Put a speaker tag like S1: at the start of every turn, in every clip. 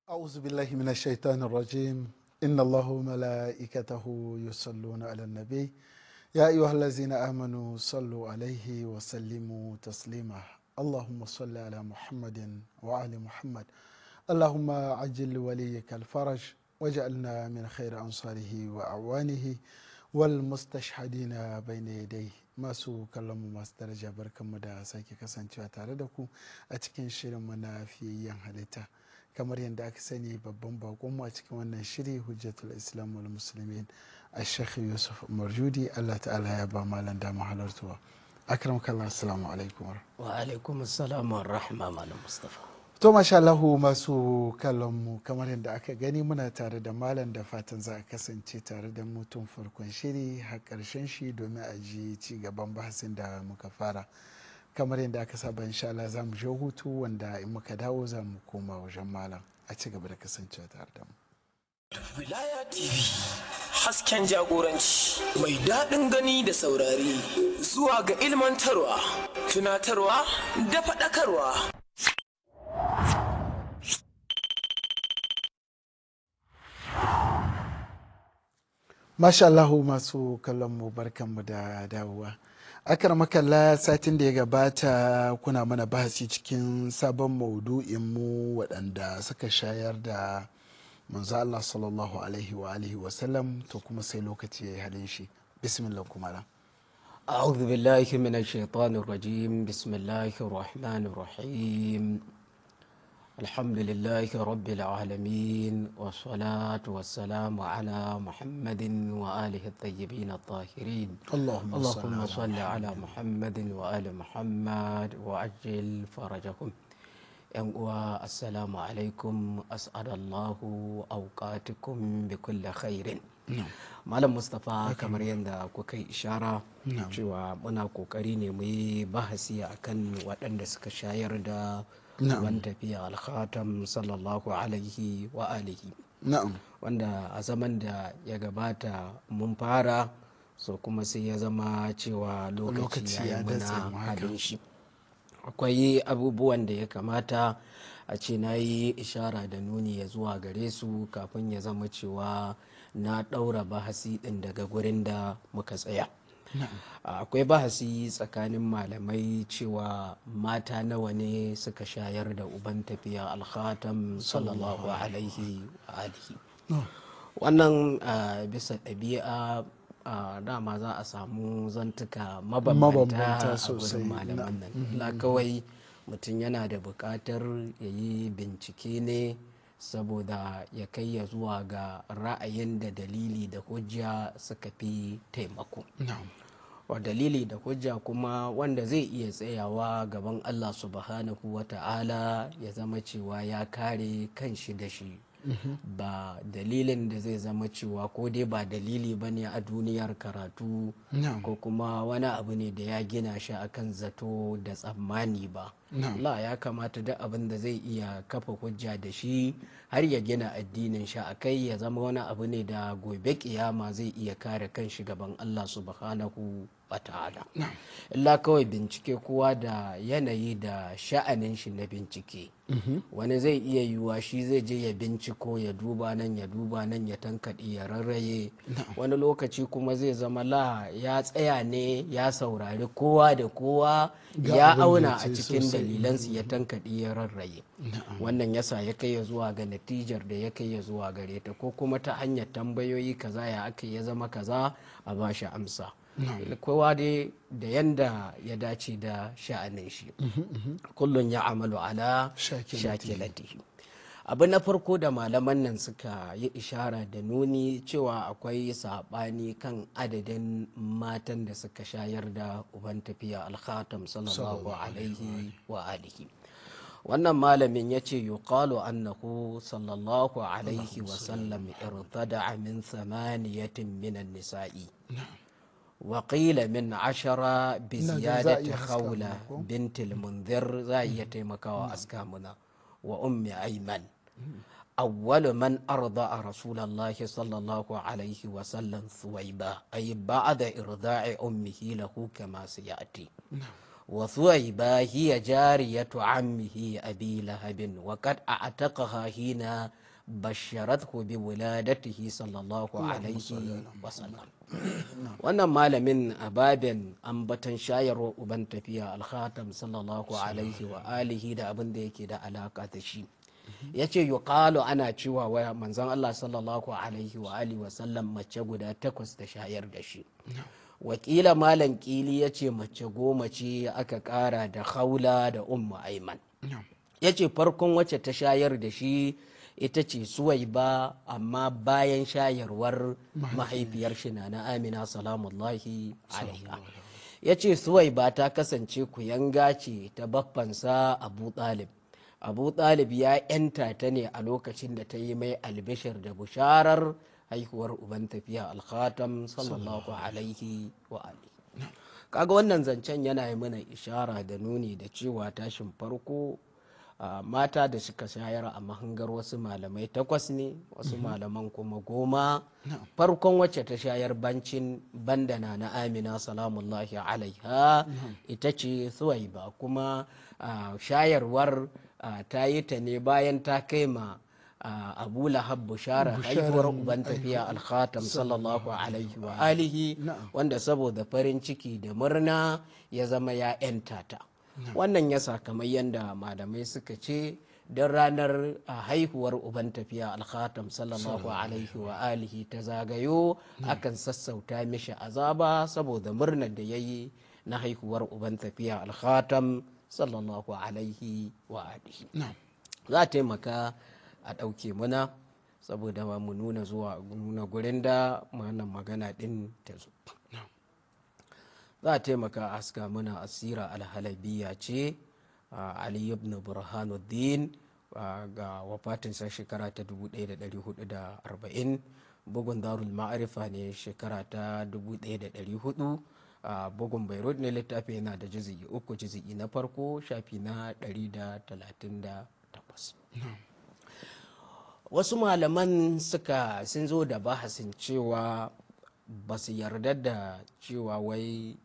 S1: أعوذ بالله من الشيطان الرجيم إن الله وملائكته يصلون على النبي يا أيها الذين آمنوا صلوا عليه وسلموا تسليما اللهم صل على محمد وعلى محمد اللهم عجل لوليك الفرج واجعلنا من خير أنصاره وأعوانه والمستشهدين بين يديه masu kallon mu masu daraja barkanmu da sake kasancewa tare da ku a cikin shirinmu na fiyayyen halitta kamar yadda aka sani babban bakonmu a cikin wannan shiri hujjatul islam wal muslimin a shekhi yusuf marjudi allah ta'ala ya ba malam dama halartuwa akram kallah assalamu alaikum
S2: wa alaikum assalam wa rahma malam mustafa.
S1: to masha Allahu masu kallon mu kamar yadda aka gani muna tare da malam da fatan za a kasance tare da mu tun farkon shiri har karshen shi domin a ji ci gaban bahasin da muka fara kamar yadda aka saba insha Allah za mu je hutu wanda in muka dawo za mu koma wajen malam a ci gaba da kasancewa tare da mu.
S3: Wilaya TV hasken jagoranci mai daɗin gani da saurari zuwa ga ilmantarwa, tunatarwa da faɗakarwa.
S1: Masha Allahu masu kallon mu barkanmu da dawowa. Akar makalla satin da ya gabata kuna mana bahasi cikin sabon maudu'in mu waɗanda suka shayar da manzo Allah sallallahu alaihi wa alihi wa sallam to kuma sai lokaci yayi halin shi bismillah kuma
S2: أعوذ بالله من الشيطان الرجيم بسم الله الرحمن الرحيم الحمد لله رب العالمين والصلاة والسلام على محمد وآله الطيبين الطاهرين اللهم صل على محمد وآل محمد وعجل فرجهم السلام عليكم أسعد الله أوقاتكم بكل خير Malam Mustapha kamar yadda kuka yi ishara cewa muna kokari ne mu yi bahasi akan waɗanda suka shayar da ban tafiya alkhatam sallallahu alaihi wa alihi wanda a zaman da ya gabata mun fara so kuma sai ya zama cewa lokaci ya yi muna halin shi akwai abubuwan da ya kamata a ce na yi ishara da nuni ya zuwa gare su kafin ya zama cewa na ɗaura bahasi ɗin daga gurin da muka tsaya akwai bahasi tsakanin malamai cewa mata nawa ne suka shayar da uban tafiya alkhatam sallallahu alaihi wa alihi wannan bisa ɗabi'a dama za a samu zantuka mabambanta a gurin malaman nan la kawai mutum yana da buƙatar ya yi bincike ne saboda ya kai ya zuwa ga ra'ayin da dalili da hujja suka fi taimako wa dalili da hujja kuma wanda zai iya tsayawa gaban Allah subhanahu wa ta'ala ya zama cewa ya kare kanshi da shi ba dalilin da zai zama cewa ko dai ba dalili ba ne a duniyar karatu ko kuma wani abu ne da ya gina shi akan zato da tsammani ba Allah ya kamata duk abin da zai iya kafa hujja da shi har ya gina addinin shi a kai ya zama wani abu ne da gobe kiyama zai iya kare kanshi gaban Allah subhanahu wa ta'ala illa kawai bincike kowa da yanayi da sha'anin shi na bincike wani zai iya yiwuwa shi zai je ya binciko ya duba nan ya duba nan ya tankaɗe ya rarraye wani lokaci kuma zai zama ya tsaya ne ya saurari kowa da kowa ya auna a cikin dalilansu ya tankaɗe ya rarraye wannan yasa ya kai ya zuwa ga natijar da ya kai ya zuwa gare ta ko kuma ta hanyar tambayoyi kaza ya aka ya zama kaza a ba shi amsa kowa dai da yanda ya dace da sha'anin shi kullum ya amalu ala shakilatihi abu na farko da malaman nan suka yi ishara da nuni cewa akwai saɓani kan adadin matan da suka shayar da uban tafiya alkhatam sallallahu alaihi wa alihi wannan malamin ya ce yuqalu annahu sallallahu alaihi wa sallam irtada min thamaniyatin minan nisa'i وقيل من 10 بزيادة خولة بنت المنذر زي تيمكا وأسكامنا وأم أيمن أول من أرضى رسول الله صلى الله عليه وسلم ثويبة أي بعد إرضاع أمه له كما سيأتي wa Thuwaiba hiya jariyatu ammihi Abi Lahabin wa qad a'taqaha hina basharathu bi wuladatihi sallallahu alaihi wasallam. Wannan malamin a babin ambatan shayarwa uban tafiya al-Khatam sallallahu alaihi wa alihi da abin da yake da alaka da shi yace yuqalu ana cewa wa manzon Allah sallallahu alaihi wa alihi wa sallam mace guda 8 da shayar da shi. Wakila malam kili yace mace 10 ce aka kara da Khawla da Ummu Aiman. Yace farkon wacce ta shayar da shi ita ce Suwaiba, amma bayan shayarwar mahaifiyar shi na Amina salamullahi alaiha. Yace Suwaiba ta kasance kuyanga ce ta baffansa Abu Talib. Abu Talib ya yanta ta ne a lokacin da ta yi mai albishir da bisharar haihuwar uban tafiya al-Khatam sallallahu alaihi wa alihi. Kaga wannan zancen yana yi mana ishara da nuni da cewa tashin farko mata da suka shayar a mahangar wasu malamai 8 ne, wasu malaman kuma 10. Farkon wacce ta shayar bancin bandana na Amina salamullahi alaiha ita ce Suwaiba, kuma shayarwar ta yi ta ne bayan ta kai ma Abu Lahab bushara haihuwar uban tafiya al-Khatam sallallahu alaihi wa alihi, wanda saboda farin ciki da murna ya zama ya 'yanta ta. Wannan yasa kamar yadda malamai suka ce don ranar haihuwar uban tafiya al-Khatam sallallahu alaihi wa alihi ta zagayo akan sassauta mishi azaba saboda murnar da yayi na haihuwar uban tafiya al-Khatam sallallahu alaihi wa alihi. Za a taimaka a ɗauke muna saboda mu nuna gurin da wannan magana ɗin ta zo. Za a taimaka a haska muna asira al-Halabiyya ce Ali ibn Burhanuddin ga wafatinsa shekara ta 1440, bugun Darul Ma'arifa ne shekara ta 1400, bugun Beirut ne. Littafi yana da juzi'i 3, juzi'i na farko shafi na 138. Wasu malaman sun zo da bahasin cewa ba su yarda da cewa wai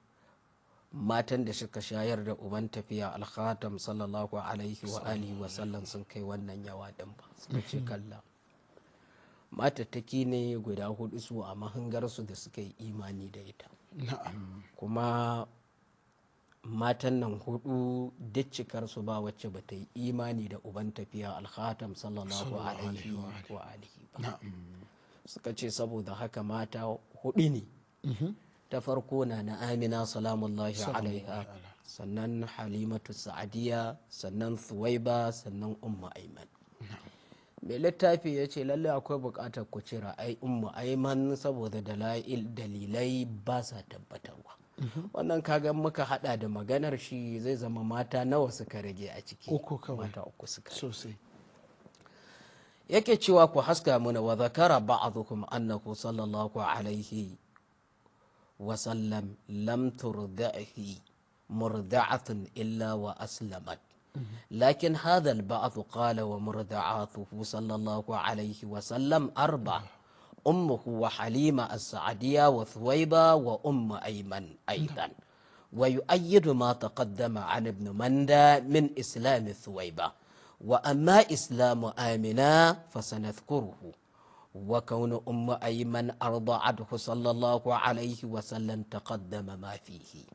S2: matan da suka shayar da uban tafiya al-Khatam sallallahu alaihi wa alihi wa sallam sun kai wannan yawa din ba. Suka ce kalla, matattaki ne guda 4 su a mahangarsu da suka yi imani da ita. Kuma matan nan 4 duk cikarsu ba wacce ba ta yi imani da uban tafiya al-Khatam sallallahu alaihi wa alihi ba. Suka ce saboda haka mata 4 ne. Ta farko na Amina salamullahi alaiha, sannan Halimatu Sa'adiyya, sannan Thuwaiba, sannan Ummu Aiman. Mai littafi ya ce lallai akwai bukatar ku cira Ummu Aiman saboda dalilai ba sa tabbatarwa. Wannan kagan muka hada da maganar shi zai zama mata nawa suka rage a ciki?
S1: 3 kawai.
S2: Mata 3 suka
S1: sosai.
S2: Yake cewa ku haska mana wa zakara ba'dhukum annahu sallallahu alaihi وسلم لم ترضعه مرضعة إلا وأسلمت، لكن هذا البعض قال ومرضعاته صلى الله عليه وسلم 4: أمه وحليمة السعدية وثويبة وأم أيمن أيضا. ويؤيد ما تقدم عن ابن مندى من إسلام ثويبة، وأما إسلام آمنة فسنذكره. وكون أم أيمن أرضعته صلى الله عليه وسلم تقدم ما فيه،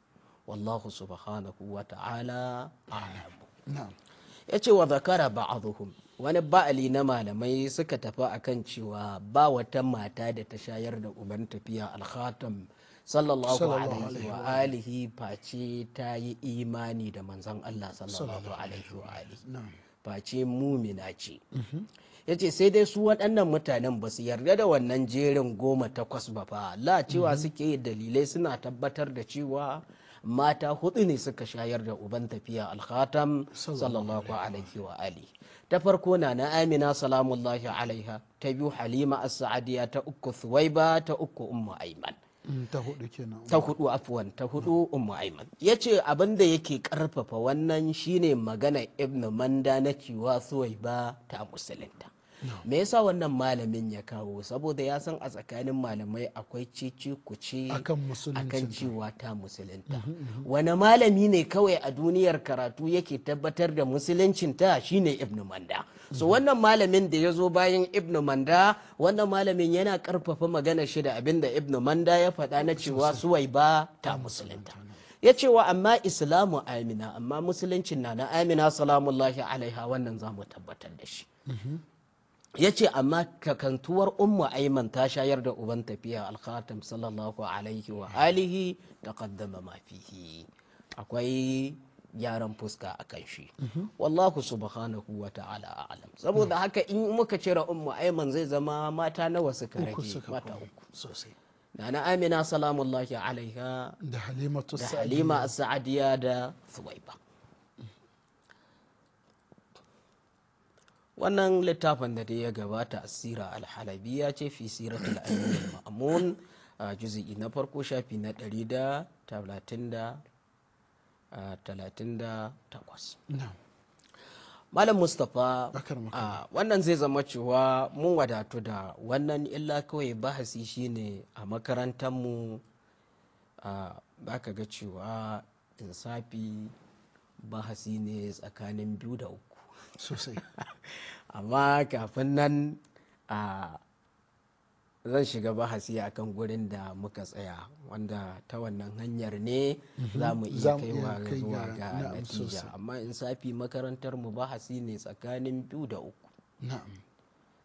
S2: والله سبحانه وتعالى أعلم. yace wa zakara ba'dhum, wani ba'ali na malamai suka tafi akan cewa ba wata mata da ta shayar da uban tafiya al-Khatam sallallahu alaihi wa alihi face ta yi imani da manzon Allah sallallahu alaihi wa alihi, face mumina ce. Ya ce sai dai su waɗannan mutanen ba su yarda da wannan jerin 18 ba fa. La cewa suke dalilai suna tabbatar da cewa mata 4 ne suka shayar da uban tafiya al-Khatam sallallahu alaihi wa alihi. Ta farko na Amina salamullahi alaiha, ta 2 Halima as-Sa'adiyya, ta 3 Thuwaiba, ta 3 Ummu Aiman.
S1: Ta 4 kenan.
S2: Ta 4 afwan, ta 4 Ummu Aiman. Yace abin da yake karfafa wannan shine magana Ibn Manda na cewa Thuwaiba ta musulunta. me yasa wannan malamin ya kawo, saboda ya san a tsakanin malamai akwai cici kuce akan cewa ta musulunta. Wani malami ne kawai a duniyar karatu yake tabbatar da musuluncinta? Shine Ibn Manda. So wannan malamin da ya zo bayan Ibn Manda, wannan malamin yana karfafa magana shi da abin da Ibn Manda ya faɗa na cewa Suwaiba ta musulunta. Ya cewa amma islamu Amina, amma musuluncin na Amina salamullahi alaiha wannan za mu tabbatar da shi. Ya ce amma kakantuwar ummu Aiman ta shayar da uban tafiya al-Khatam sallallahu alaihi wa alihi taqaddama ma fihi, akwai gyaran fuska a kan shi. Wallahu subhanahu wa ta'ala a'lam. Saboda haka in muka cire ummu Aiman zai zama mata nawa suka rage? Mata uku sosai. Nana Amina salamullahi alaiha da Halima as-Sa'diya da Thuwaiba. Wannan littafin da ya gabata asira al-Halabiyya ce fi siratul Amin al-Ma'mun, juz'i na farko shafi na 138. Malam Mustapha, wannan zai zama cewa mun wadatu da wannan, illa kawai bahasi shine a makarantarmu ba ka ga cewa insafi bahasi ne tsakanin 2 da 3 sosai. Amma kafin nan zan shiga bahasi akan gurin da muka tsaya, wanda ta wannan hanyar ne za mu iya kaiwa zuwa ga natija. Amma insafi makarantar mu bahasi ne tsakanin 2 da 3,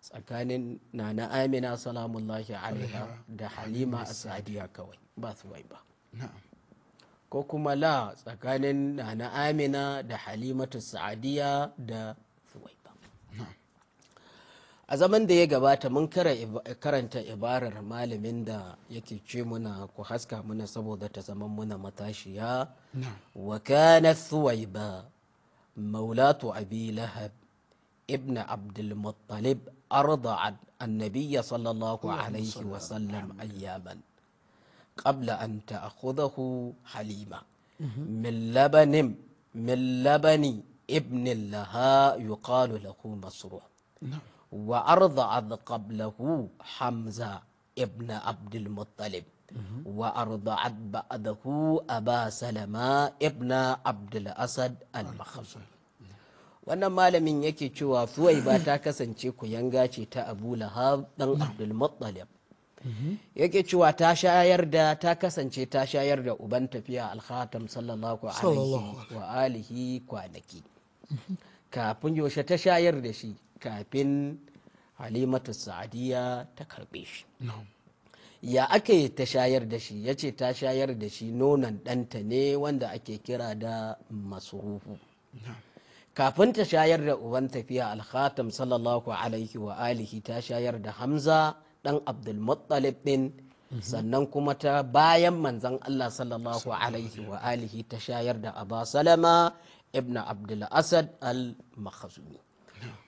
S2: tsakanin Nana Amina salamullahi alaiha da Halima as-Sa'diya kawai, ba Thuwaiba. Ko kuma la tsakanin Nana Amina da Halimatu Sa'diya da Thuwaiba. A zaman da ya gabata mun karanta ibarar malamin da yake ce muna ku haska muna saboda ta zaman muna matashiya. Wa kanat Thuwaiba maulatu Abi Lahab ibn Abdul Muttalib arda'at an-nabiy sallallahu alaihi wa sallam ayyaman qabla an ta'khudhahu Halima min labani ibn laha yuqalu lahu Masruh. وأرضعت قبله حمزة ابن عبد المطلب وأرضعت بعده أبا سلمة ابن عبد الأسد المخزومي. wannan malamin yake cewa Thuwaiba ta kasance kuyanga ce ta Abu Lahab dan Abdul Muttalib. Yake cewa ta kasance ta shayar da uban tafiya al-Khatam sallallahu alaihi wa alihi kwanaki. Kafin yaushe ta shayar da shi? Kafin Halimatu Sa'diya ta karbe shi. Ya aka yi ta shayar da shi? Ya ce ta shayar da shi nonon ɗanta ne wanda ake kira da Masruhu. Kafin ta shayar da uban tafiya al-Khatam sallallahu alaihi wa alihi ta shayar da Hamza ɗan Abdul Muttalib ɗin, sannan kuma ta bayan manzon Allah sallallahu alaihi wa alihi ta shayar da Aba Salama ibn Abdul Asad al-Makhzumi.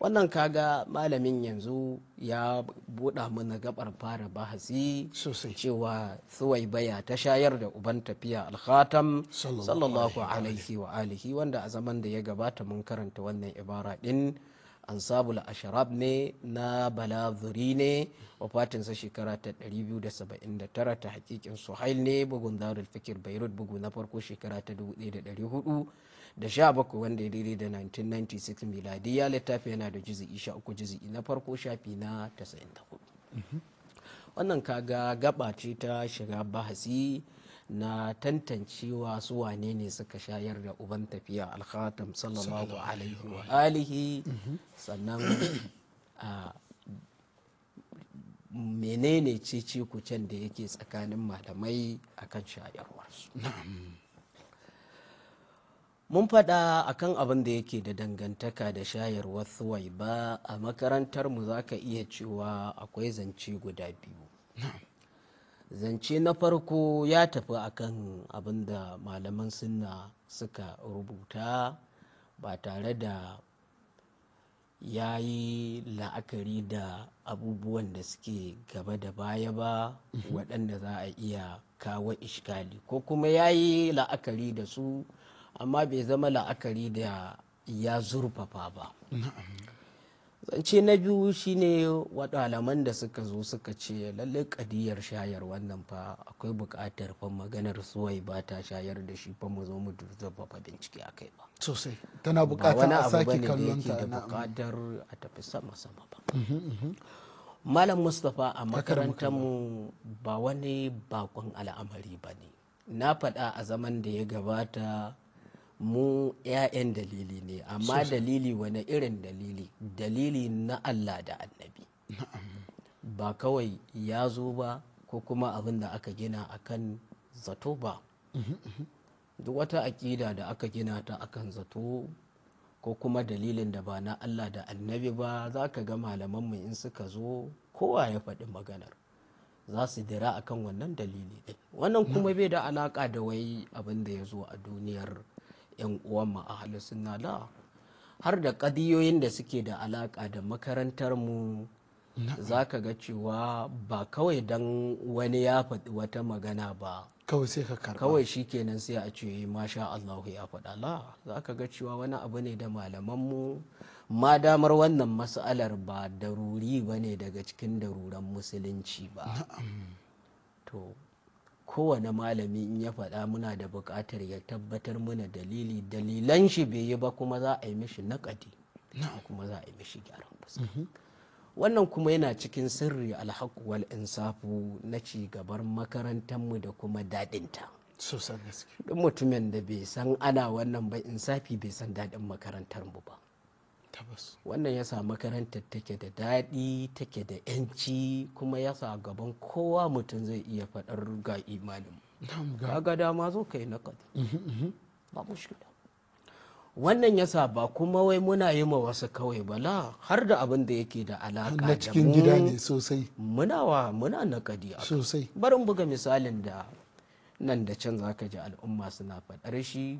S2: Wannan kaga malamin yanzu ya buɗa mana gabar fara bahasi cewa Thuwaiba ta shayar da uban tafiya al-Khatam sallallahu alaihi wa alihi, wanda a zaman da ya gabata mun karanta wannan ibara din. Ansabul Ashrab ne na Balazuri ne, wafatinsa shekara ta 279, ta hakikin Suhail ne, bugun Darul Fikir Beirut, bugu na farko shekara ta 1417, wanda ya daidai da 1996 miladiya. Littafi yana da juzi'i 13, juzi'i na farko shafi na 94. Wannan kaga gaba ce ta shiga bahasi na tantancewa su wane ne suka shayar da uban tafiya al-Khatam sallallahu alaihi wa alihi, sannan menene cece kucen da yake tsakanin malamai akan shayarwarsu. Mun faɗa akan abin da yake da dangantaka da shayarwar Thuwaiba. A makarantar mu za ka iya cewa akwai zance guda biyu. Zance na farko ya tafi akan abin da malaman sunna suka rubuta ba tare da ya yi la'akari da abubuwan da suke gaba da baya ba, waɗanda za a iya kawo ishkali, ko kuma ya yi la'akari da su amma bai zama la'akari da ya zurfafa ba. zance na biyu shine waɗalaman da suka zo suka ce lallai kadiyar shayar wannan fa akwai buƙatar fa maganar suwai ba ta shayar da shi fa mu zo mu zurfafa bincike a kai ba
S1: sosai tana
S2: ba
S1: bukatar
S2: wani
S1: a
S2: abu
S1: sake
S2: bane da
S1: kallon
S2: yake
S1: ta
S2: da
S1: na'am.
S2: buƙatar a tafi sama ba malam mustapha a makarantar mu ba wani bakon al'amari ba ne na faɗa a zaman da ya gabata mu 'ya'yan dalili ne amma dalili wani irin dalili na Allah da annabi ba kawai ya zo ba ko kuma abin da aka gina akan zato ba duk wata aƙida da aka gina ta akan zato ko kuma dalilin da ba na Allah da annabi ba za ka ga malamanmu in suka zo kowa ya faɗi maganar za su dira akan wannan dalili ɗin wannan kuma bai da alaƙa da wai abin da ya zo a duniyar 'yan uwanmu a sunna la har da ƙadiyoyin da suke da alaƙa da makarantar mu za ka ga cewa ba kawai don wani ya faɗi wata magana ba
S1: kawai sai ka karba
S2: kawai shi kenan sai a ce masha Allahu ya faɗa la za ka ga cewa wani abu ne da malamanmu ma damar wannan mas'alar ba daruri ba ne daga cikin daruran musulunci ba to kowane malami in ya faɗa muna da buƙatar ya tabbatar mana dalilan shi bai yi ba kuma za a yi mishi naƙadi kuma za a yi mishi gyaran fuska wannan kuma yana cikin sirri alhaku wal insafu na ci gabar makarantarmu da kuma daɗinta
S1: sosai gaske
S2: duk mutumin da bai san ana wannan ba insafi bai san daɗin makarantarmu ba
S1: tabbas
S2: wannan yasa makarantar take da daɗi take da yanci kuma yasa gaban kowa mutum zai iya faɗar ga imanin
S1: na'am ga
S2: kaga dama zo kai na kadi ba mushkila wannan yasa ba kuma wai muna yi ma wasu kawai bala har da abin da yake da alaka
S1: na
S2: da
S1: cikin gida ne sosai
S2: muna nakadi a kai.
S1: sosai
S2: barin buga misalin da nan da can zaka ji al'umma suna faɗar shi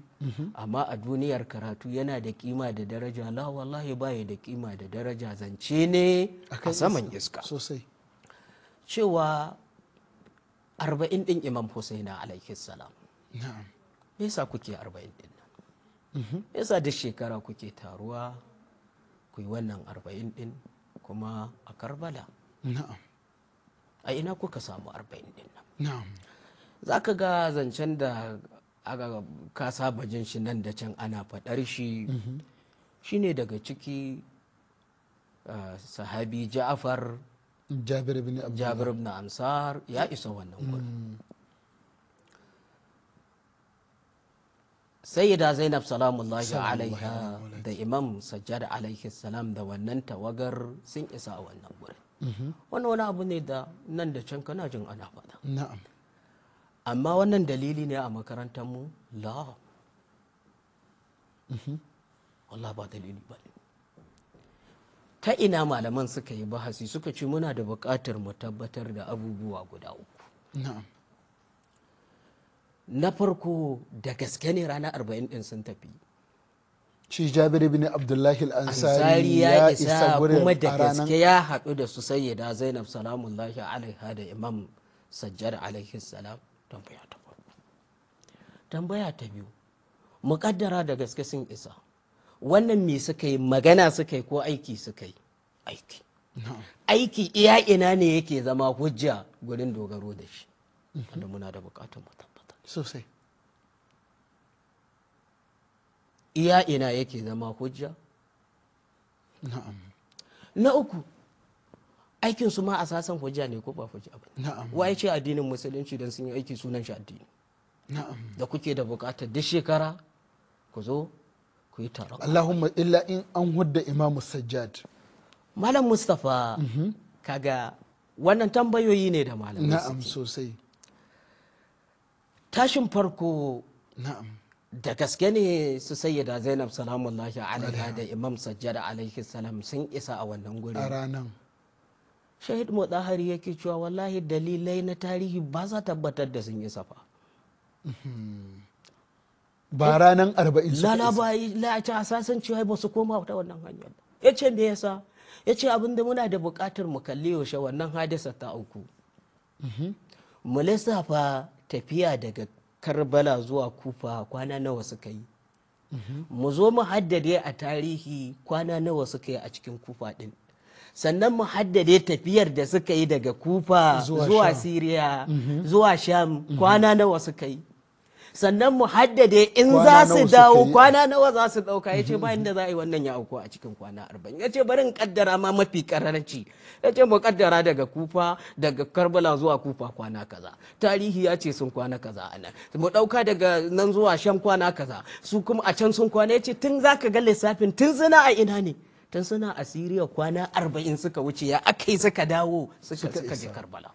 S2: amma a duniyar karatu yana da kima da daraja la wallahi baya da kima da daraja zance ne a saman iska
S1: sosai
S2: cewa 40 din imam Husaina alaihi salam
S1: na'am
S2: me yasa kuke 40 din nan me yasa duk shekara kuke taruwa ku yi wannan 40 din kuma a Karbala
S1: na'am
S2: a ina kuka samu 40 din nan
S1: na'am
S2: za ka ga zancen da aka ka saba jin shi nan da can ana faɗar shi shine daga ciki sahabi ja'far
S1: jabir ibn abdullah
S2: jabir ibn ansar ya isa wannan gurin sayyida zainab salamullahi alaiha da imam sajjad alaihi salam da wannan tawagar sun isa a wannan gurin wannan wani abu ne da nan da can kana jin ana faɗa
S1: na'am
S2: amma wannan dalili ne a makarantar mu la Allah ba dalili ba ne ta ina malaman suka yi bahasi suka ce muna da buƙatar mu tabbatar da abubuwa guda uku
S1: na'am
S2: na farko da gaske ne ranar 40 din sun tafi
S1: shi jabir ibn abdullahi al-ansari
S2: ansari ya isa
S1: gurin
S2: kuma da
S1: a ranar
S2: gaske ya haɗu da su sayyida zainab salamullahi alaiha da imam sajjar alaihi salam tambaya ta farko tambaya ta biyu muƙaddara da gaske sun isa wannan me suka yi magana suka yi ko aiki suka yi aiki aiki iya ina ne yake zama hujja gurin dogaro da shi wanda muna da buƙatar mu tabbata
S1: sosai
S2: iya ina yake zama hujja
S1: na'am
S2: na uku aikin su ma asasan hujja ne ko ba hujja ba
S1: na'am
S2: waye ce addinin musulunci dan sun yi aiki sunan shi addini
S1: na'am
S2: da kuke da bukatar duk shekara ku zo ku yi taron
S1: Allahumma illa in an hudda imamu sajjad
S2: malam Mustapha kaga wannan tambayoyi ne da malamai
S1: na'am
S2: suke.
S1: sosai
S2: tashin farko
S1: na'am
S2: da gaske ne su sayyida Zainab salamullahi alaiha da imam sajjad alaihi salam sun isa a wannan
S1: a
S2: gurin
S1: ranar
S2: shahid mutahari yake cewa wallahi dalilai na tarihi ba za tabbatar da sun isa fa
S1: ba ranar 40 suka
S2: lala
S1: isa.
S2: ba la ta asasan cewa ba su koma ta wannan hanyar ya ce me yasa ya ce abinda muna da bukatar mu kalli yaushe wannan hadisa ta auku mu lissafa tafiya daga karbala zuwa kufa kwana nawa suka yi mu zo mu haddade a tarihi kwana nawa suka yi a cikin kufa din, sannan mu haddade tafiyar da suka yi daga kufa zuwa siriya zuwa sham kwana nawa suka yi, sannan mu haddade in za su dawo kwana nawa za su dauka. Ya ce bayan da za a yi wannan ya auku a cikin kwana 40. Ya ce bari in kaddara ma mafi karanci, ya ce mu kaddara daga kufa daga karbala zuwa kufa kwana kaza, tarihi ya ce sun kwana kaza a nan, mu dauka daga nan zuwa sham kwana kaza, su kuma a can sun kwana. Ya ce tun za ka ga lissafin tun suna a ina ne, tun suna a siriya kwana 40 suka wuce, ya aka yi suka dawo suka je karbala.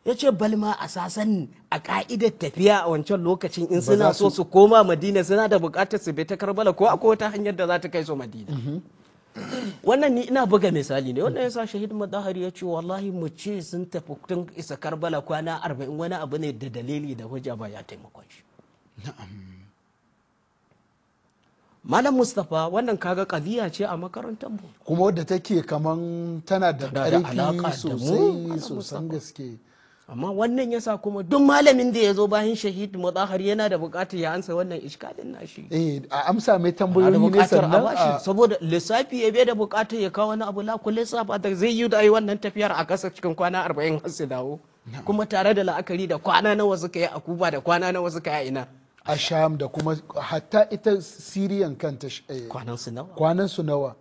S2: Ya ce balma a sasan a ka'idar tafiya a wancan lokacin in suna so su koma madina suna da bukatar su bai ta karbala ko akwai wata hanyar da za ta kai su madina. Wannan ni ina buga misali ne, wannan yasa shahid madahari ya ce wallahi mu ce sun tafi tun isa karbala kwana 40 wani abu ne da dalili da hujja ba ya taimakon shi. Malam Mustapha wannan kaga kadiya ce a makarantar mu
S1: kuma wadda take kaman tana da ƙarfi sosai sosan gaske.
S2: Amma wannan yasa kuma duk malamin da ya zo bayan shahid mudahar yana da bukatar ya ansa wannan iskalin nashi,
S1: a amsa mai tambayoyi ne sannan
S2: saboda lissafi ya bai da bukatar ya kawo wani abu la ku lissafa da zai yi da ai wannan tafiyar a kasa cikin kwana 40 har su dawo, kuma tare da la'akari da kwana nawa suka yi a Kuba da kwana nawa suka yi ina
S1: a Sham da kuma hatta ita Siriyan kanta kwanan su nawa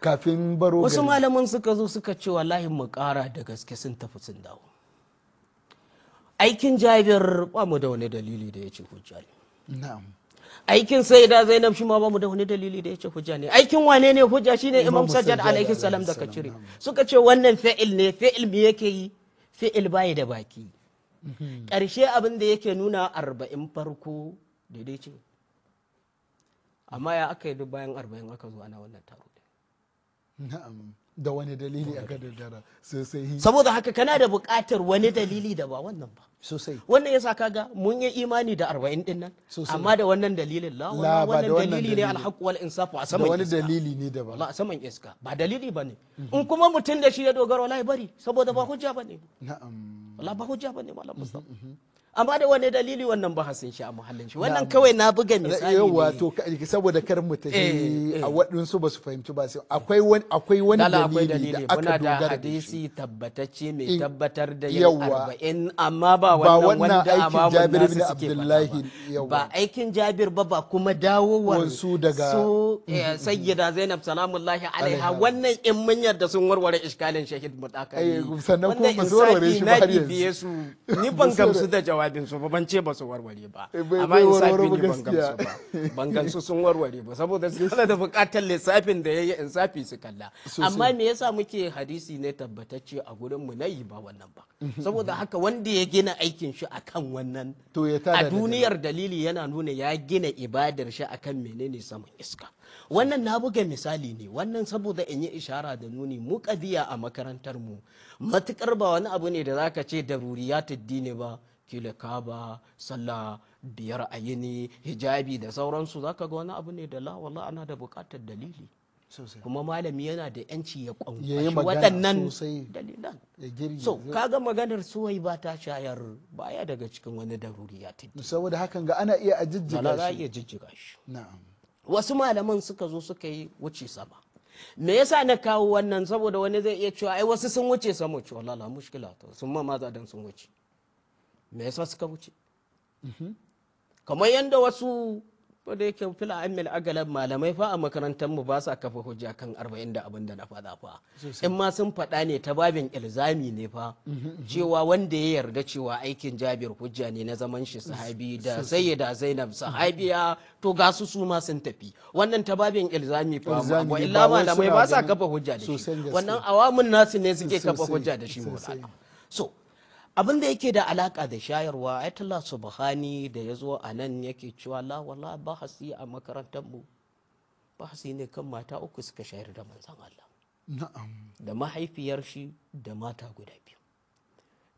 S1: kafin baro.
S2: Wasu malaman suka zo suka ce wallahi mu kara da gaske sun tafi sun dawo. Aikin Jabir ba mu da wani dalili da ya ce hujja ne. Aikin Sayyida Zainab shi ma ba mu da wani dalili da ya ce hujja ne. Aikin wane ne hujja shine Imam Sajjad alaihi salam da ka cire. Suka ce wannan fi'il ne, fi'il me yake yi? Fi'il bai da baki. Ƙarshe abin da yake nuna 40 farko daidai ce. Amma ya aka yi duk bayan 40 aka zo ana wannan taro.
S1: Na'am. Da wani dalili aka daddara sosai.
S2: Saboda haka kana da buƙatar wani dalili da ba wannan ba
S1: sosai.
S2: Wannan yasa kaga mun yi imani da 40 din nan, amma da wannan dalilin la wannan dalili ne alhaq wal insaf a saman iska. Da wani dalili ne da ba. A saman iska ba dalili bane. In kuma mutum da shi ya dogara wallahi bari saboda ba hujja bane.
S1: Na'am.
S2: Wallahi ba hujja bane malam Mustafa. Amma da wani dalili wannan ba hasin shi a muhallin shi, wannan kawai na buga misali ne.
S1: Yawa to saboda kar mu tafi a waɗansu ba su fahimci ba sai akwai wani dalili da aka dogara da
S2: hadisi tabbatacce mai tabbatar da yin 40 amma ba wannan wanda amma
S1: Jabir ibn Abdullahi
S2: ba aikin Jabir ba kuma dawowar
S1: su daga
S2: sayyida Zainab salamullahi alaiha, wannan in mun yarda sun warware iskalin shahid mutakari
S1: sannan kuma su warware shi ba har
S2: yanzu ni ban gamsu da jawabi su ba, ban ce ba su warware ba, amma insafi ne ban gamsu ba, ban gamsu sun warware ba saboda suna da bukatar lissafin da yayi insafi su kalla. Amma me yasa muke hadisi ne tabbatacce a gurin mu nayi ba wannan ba, saboda haka wanda ya gina aikin shi akan wannan a duniyar dalili yana nuna ya gina ibadar shi akan menene saman iska. Wannan na buga misali ne wannan saboda in yi ishara da nuni mu kadiya a makarantar mu matukar ba wani abu ne da zaka ce daruriyatud dini ba, kila kaba sallah 5 a yini hijabi da sauransu, zaka ga wani abu ne da la wallahi ana da bukatar dalili kuma malami yana da yanci ya kwankwashi waɗannan dalilan. So kaga maganar suwai ba ta shayar baya daga cikin wani daruriyatud dini,
S1: saboda hakan ga ana iya
S2: jijjiga shi. Na'am. Wasu malaman suka zo suka yi wuce sama. Me yasa na kawo wannan? Saboda wani zai iya cewa ai wasu sun wuce sama, ce wallahi la mushkila to sun ma maza dan sun wuce. Me yasa suka wuce? Kamar yanda wasu da yake fila amil agalan malamai fa a makarantar mu ba sa kafa hujja kan 40 da abin da na faɗa fa. In ma sun faɗa ne ta babin ilzami ne fa, cewa wanda ya yarda cewa aikin Jabir hujja ne na zaman shi sahabi da sayyida Zainab sahabiya to ga su ma sun tafi. Wannan ta babin ilzami fa, wa illa malamai ba sa kafa hujja da shi. Wannan awamun nasu ne suke kafa hujja da shi mu. So abin da yake da alaka da shayarwa ayatollah subhani da ya zo a nan yake cewa la wala bahasi a makarantar mu bahasi ne kan mata 3 suka shayar da manzon Allah.
S1: Na'am.
S2: Da mahaifiyar shi da mata guda 2,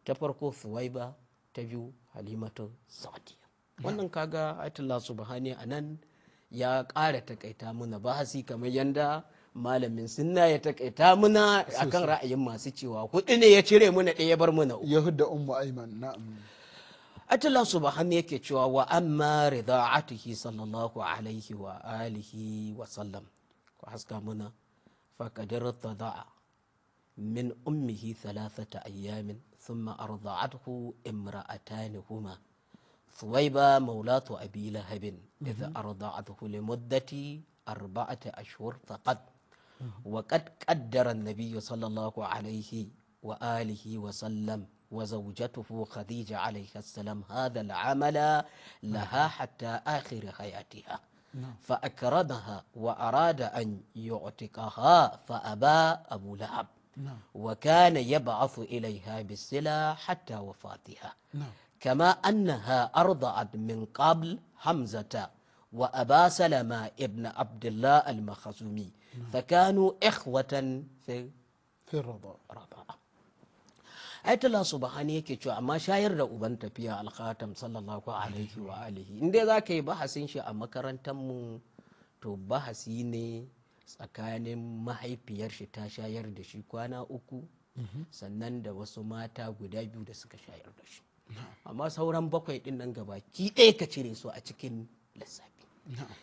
S2: ta farko Suwaiba, ta biyu Halimatu Sa'diya. Wannan kaga ayatollah subhani a nan ya ƙara takaita mana bahasi kamar yanda malamin sunna ya takaita muna akan ra'ayin masu cewa 4 ne ya cire muna 1 ya bar muna 3.
S1: Yahud da Ummu Aiman. Na'am.
S2: Allah subhanahu yake cewa wa amma rida'atihi sallallahu alaihi wa alihi wa sallam ku haska muna faqad irtada'a min ummihi thalathata ayyamin thumma arda'athu imra'atan huma ثويبة مولاة أبي لهب إذ أرضعته لمدة 4 أشهر فقط وقد قدر النبي صلى الله عليه وآله وسلم وزوجته خديجة عليه السلام هذا العمل لها حتى آخر حياتها فأكرمها وأراد أن يعتقها فأبى أبو لهب وكان يبعث إليها بالسلع حتى وفاتها كما أنها أرضعت من قبل حمزة وأبا سلمة ابن عبد الله المخزومي فكانوا إخوة في الرضاعة ayat Allah subhanahu yake cewa amma shayar da uban tafiya alkhatam sallallahu alaihi wa alihi inda za ka yi bahasin shi a makarantar mu to bahasi ne tsakanin mahaifiyar shi ta shayar da shi kwana 3 sannan da wasu mata guda 2 da suka shayar da shi amma sauran 7 din nan gaba ki ɗaya ka cire su a cikin lissafi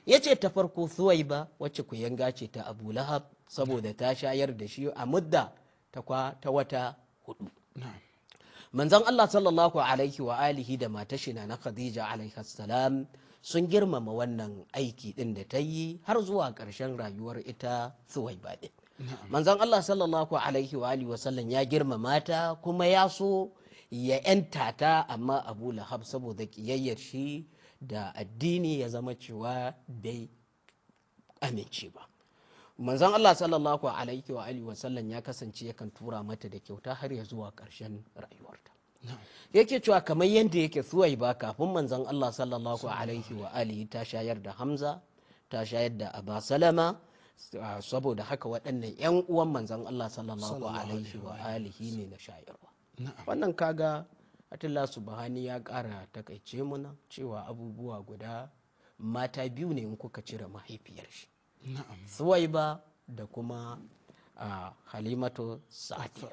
S2: ya ce ta farko Suwaiba wacce ku yanga ce ta Abu Lahab saboda ta shayar da shi a mudda ta wata 4 manzon Allah sallallahu alaihi wa alihi da matashi na Khadija alaihi salam sun girmama wannan aiki din da ta yi har zuwa ƙarshen rayuwar ita Suwaiba din manzon Allah sallallahu alaihi wa alihi wa sallam ya girmama ta kuma ya so ya yanta ta amma Abu Lahab saboda kiyayyar shi da addini ya zama cewa bai amince ba manzon Allah sallallahu alaihi wa alihi wasallam ya kasance yakan tura mata da kyauta har ya zuwa ƙarshen rayuwarta yake cewa kamar yadda yake Suwaiba kafin manzon Allah sallallahu alaihi wa alihi ta shayar da Hamza ta shayar da Aba Salama saboda haka waɗannan yan uwan manzon Allah sallallahu alaihi wa alihi ne na shayarwa wannan kaga Atilla subhani ya ƙara takaice muna cewa abubuwa guda mata 2 ne in kuka cire mahaifiyar shi Suwaiba da kuma Halimatu Sa'diya.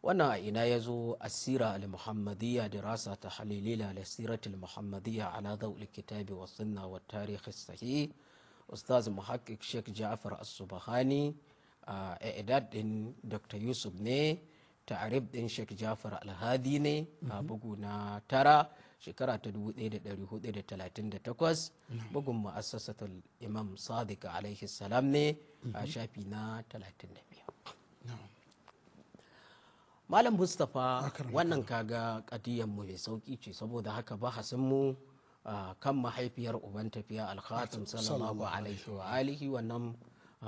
S2: Wannan a ina ya zo asira al-Muhammadiyya dirasa ta halilila al-sirat al-Muhammadiyya ala dawil kitabi wa sunna wa tarikh sahih Ustaz Muhaqqiq Sheikh Ja'far As-Subhani i'dad din Dr. Yusuf ne ta'arib din Sheikh Ja'far Al-Hadi ne a bugu na 9 shekara ta 1438 bugun ma'assasatul Imam Sadiq alaihi salam ne a shafi na 35. Malam Mustapha wannan kaga kadiyan mu mai sauki ce saboda haka bahasin mu kan mahaifiyar uban tafiya al-Khatim sallallahu alaihi wa alihi wannan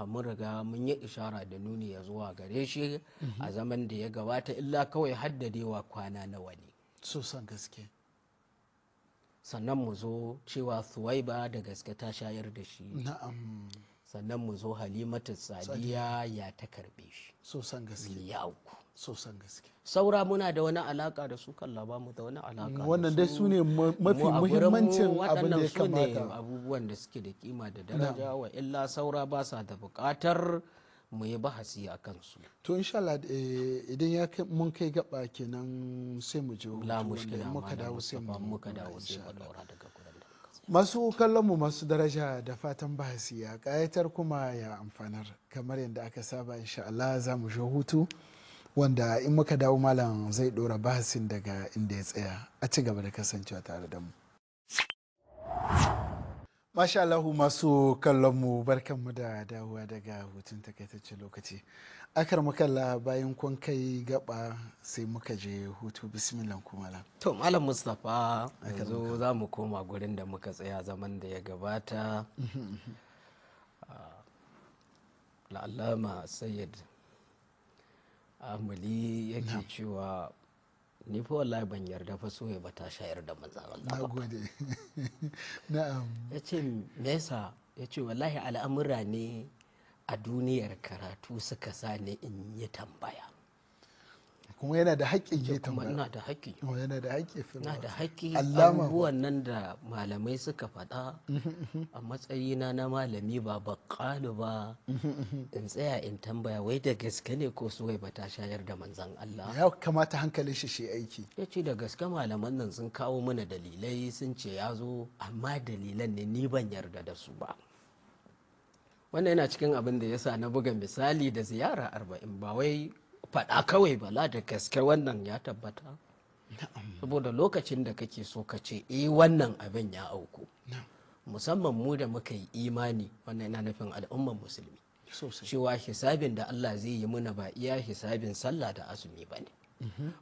S2: mun riga mun yi ishara da nuni ya zuwa gare shi a zaman da ya gabata illa kawai haddadewa kwana nawa ne
S1: so san gaske
S2: sannan mu zo cewa Suwaiba da gaske ta shayar da shi
S1: na'am
S2: sannan mu zo Halimatu Sadiya ya ta karbe shi
S1: so san gaske
S2: ya uku
S1: so san gaske
S2: saura muna da wani alaka da su kalla ba mu da wani alaka
S1: wannan dai su ne mafi muhimmancin abin da ya kamata
S2: abubuwan da suke da kima da daraja wa illa saura ba sa da bukatar mu yi bahasi a kansu
S1: to insha Allah idan ya mun kai gaba kenan sai mu je
S2: la mushkila
S1: muka dawo sai mu
S2: daura daga gurin
S1: masu kallon mu masu daraja da fatan bahasi ya kayatar kuma ya amfanar kamar yadda aka saba insha Allah za mu je hutu wanda in muka dawo malam zai dora bahasin daga inda ya tsaya a ci gaba da kasancewa tare da mu masha Allahu masu kallonmu barkanmu da dawowa daga hutun takaitaccen lokaci akar makalla bayan kun kai gaba sai muka je hutu bismillah kumala
S2: to malam Mustapha yanzu za mu koma gurin da muka tsaya zaman da ya gabata la'allama sayyid amali yake cewa ni fa wallahi ban yarda fa soya ba ta shayar da manzan Allah ba
S1: nagode na'am
S2: yace me yasa yace wallahi al'amura ne a duniyar karatu suka sa ni in yi tambaya
S1: kuma yana da haƙƙin ya
S2: kuma
S1: tambaya.
S2: ina da haƙƙi
S1: Kuma yana da haƙƙi fil
S2: na da haƙƙi
S1: Allama
S2: abubuwan nan da malamai suka faɗa a matsayina na malami ba baƙalu ba in tsaya in tambaya wai da gaske ne ko suwai ba ta shayar da manzan Allah.
S1: ya kamata hankalin shi aiki.
S2: Ya ce da gaske malaman nan sun kawo mana dalilai sun ce ya zo amma dalilan ne ni ban yarda da su ba. Wannan yana cikin abin da ya sa na buga misali da ziyara 40 ba wai faɗa kawai bala da gaske wannan ya tabbata. Saboda lokacin da kake so ka ce wannan abin ya auku musamman mu da muka yi imani, wannan yana nufin al'umman musulmi cewa hisabin da Allah zai yi muna ba iya hisabin sallah da azumi ba ne.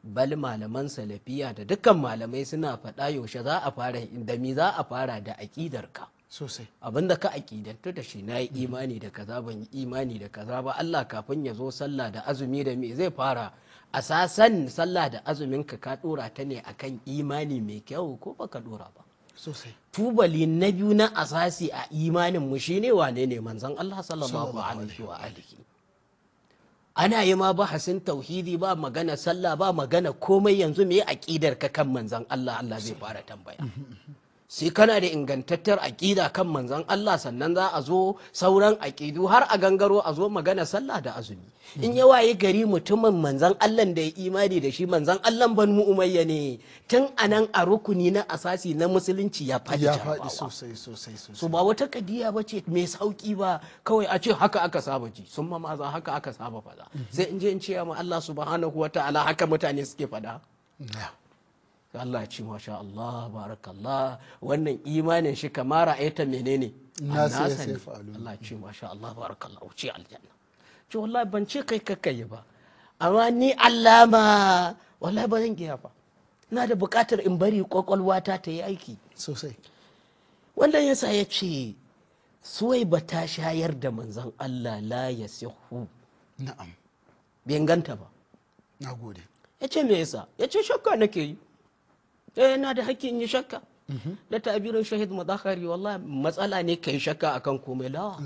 S2: Bal malaman salafiya da dukkan malamai suna faɗa yaushe za a fara da mi za a fara da aƙidarka
S1: sosai
S2: abinda ka aƙidantu da shi na yi imani da kaza ban yi imani da kaza ba. Allah kafin ya zo sallah da azumi da me zai fara asasan sallah da azumin ka dora ta ne akan imani mai kyau ko baka dora ba
S1: sosai.
S2: tubali na biyu na asasi a imanin mu shine wane ne manzon Allah sallallahu alaihi wa alihi. Ana yi ma bahasin tauhidi ba magana sallah ba magana komai, yanzu me aqidar ka kan manzon Allah Allah zai fara tambaya. Sai kana da ingantattar aƙida kan manzon Allah sannan za a zo sauran aƙidu har a gangaro a zo magana sallah da azumi. In ya waye gari mutumin manzon Allah da ya imani da shi manzon Allah Banu Umayya ne, tun anan a rukuni na asasi na musulunci ya faɗi
S1: sosai.
S2: So ba wata kadiya ba ce mai sauki ba kawai a ce haka aka saba ji sun ma maza haka aka saba faɗa. Sai in je in ce ma Allah subhanahu wa ta'ala haka mutane suke faɗa. Allah ya ce masha Allah barakallah wannan imanin shi kamar ra'ayta menene
S1: nasa
S2: ne. Allah ya ce masha Allah barakallah wuce aljanna. Ce wallahi ban ce kai kakkai ba amma ni allama wallahi ba zan giya ba, ina da buƙatar in bari kwakwalwata ta yi aiki
S1: sosai.
S2: wannan yasa ya ce suwai ba ta shayar da manzon Allah la yasihu.
S1: Na'am.
S2: bai ganta ba.
S1: Nagode.
S2: Ya ce me yasa? Ya ce shakka nake yi. Yana da hakkin yi shakka da tabirin shahid mudahari. Wallahi matsala ne kai shakka akan komai la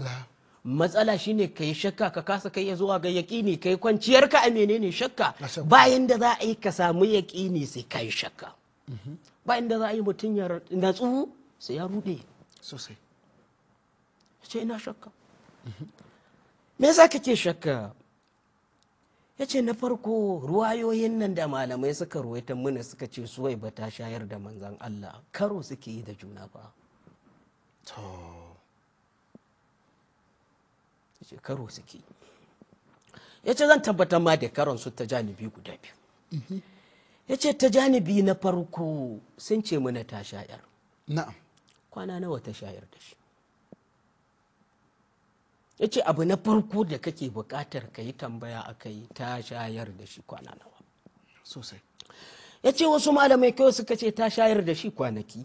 S2: matsala shine kai shakka ka kasa kai zuwa ga yaqini kai kwanciyar ka a menene shakka. Bayan da za a yi ka samu yaqini sai kai shakka. Bayan da za a yi mutum ya natsu sai ya rude
S1: sosai.
S2: Ce ina shakka. Me yasa kake shakka? Ya ce na farko ruwayoyin nan da malamai suka ruwaita mana suka ce suwai ba ta shayar da manzan Allah karo suke yi da juna ba. Ya ce karo suke. Ya ce zan tabbatar ma da karon su ta janibi guda biyu. Ya ce ta janibi na farko sun ce mana ta shayar.
S1: Na'am.
S2: Kwana nawa ta shayar da shi? Ya ce abu na farko da kake buƙatar ka yi tambaya a kai ta shayar da shi kwana nawa
S1: sosai.
S2: Ya ce wasu malamai kawai suka ce ta shayar da shi kwanaki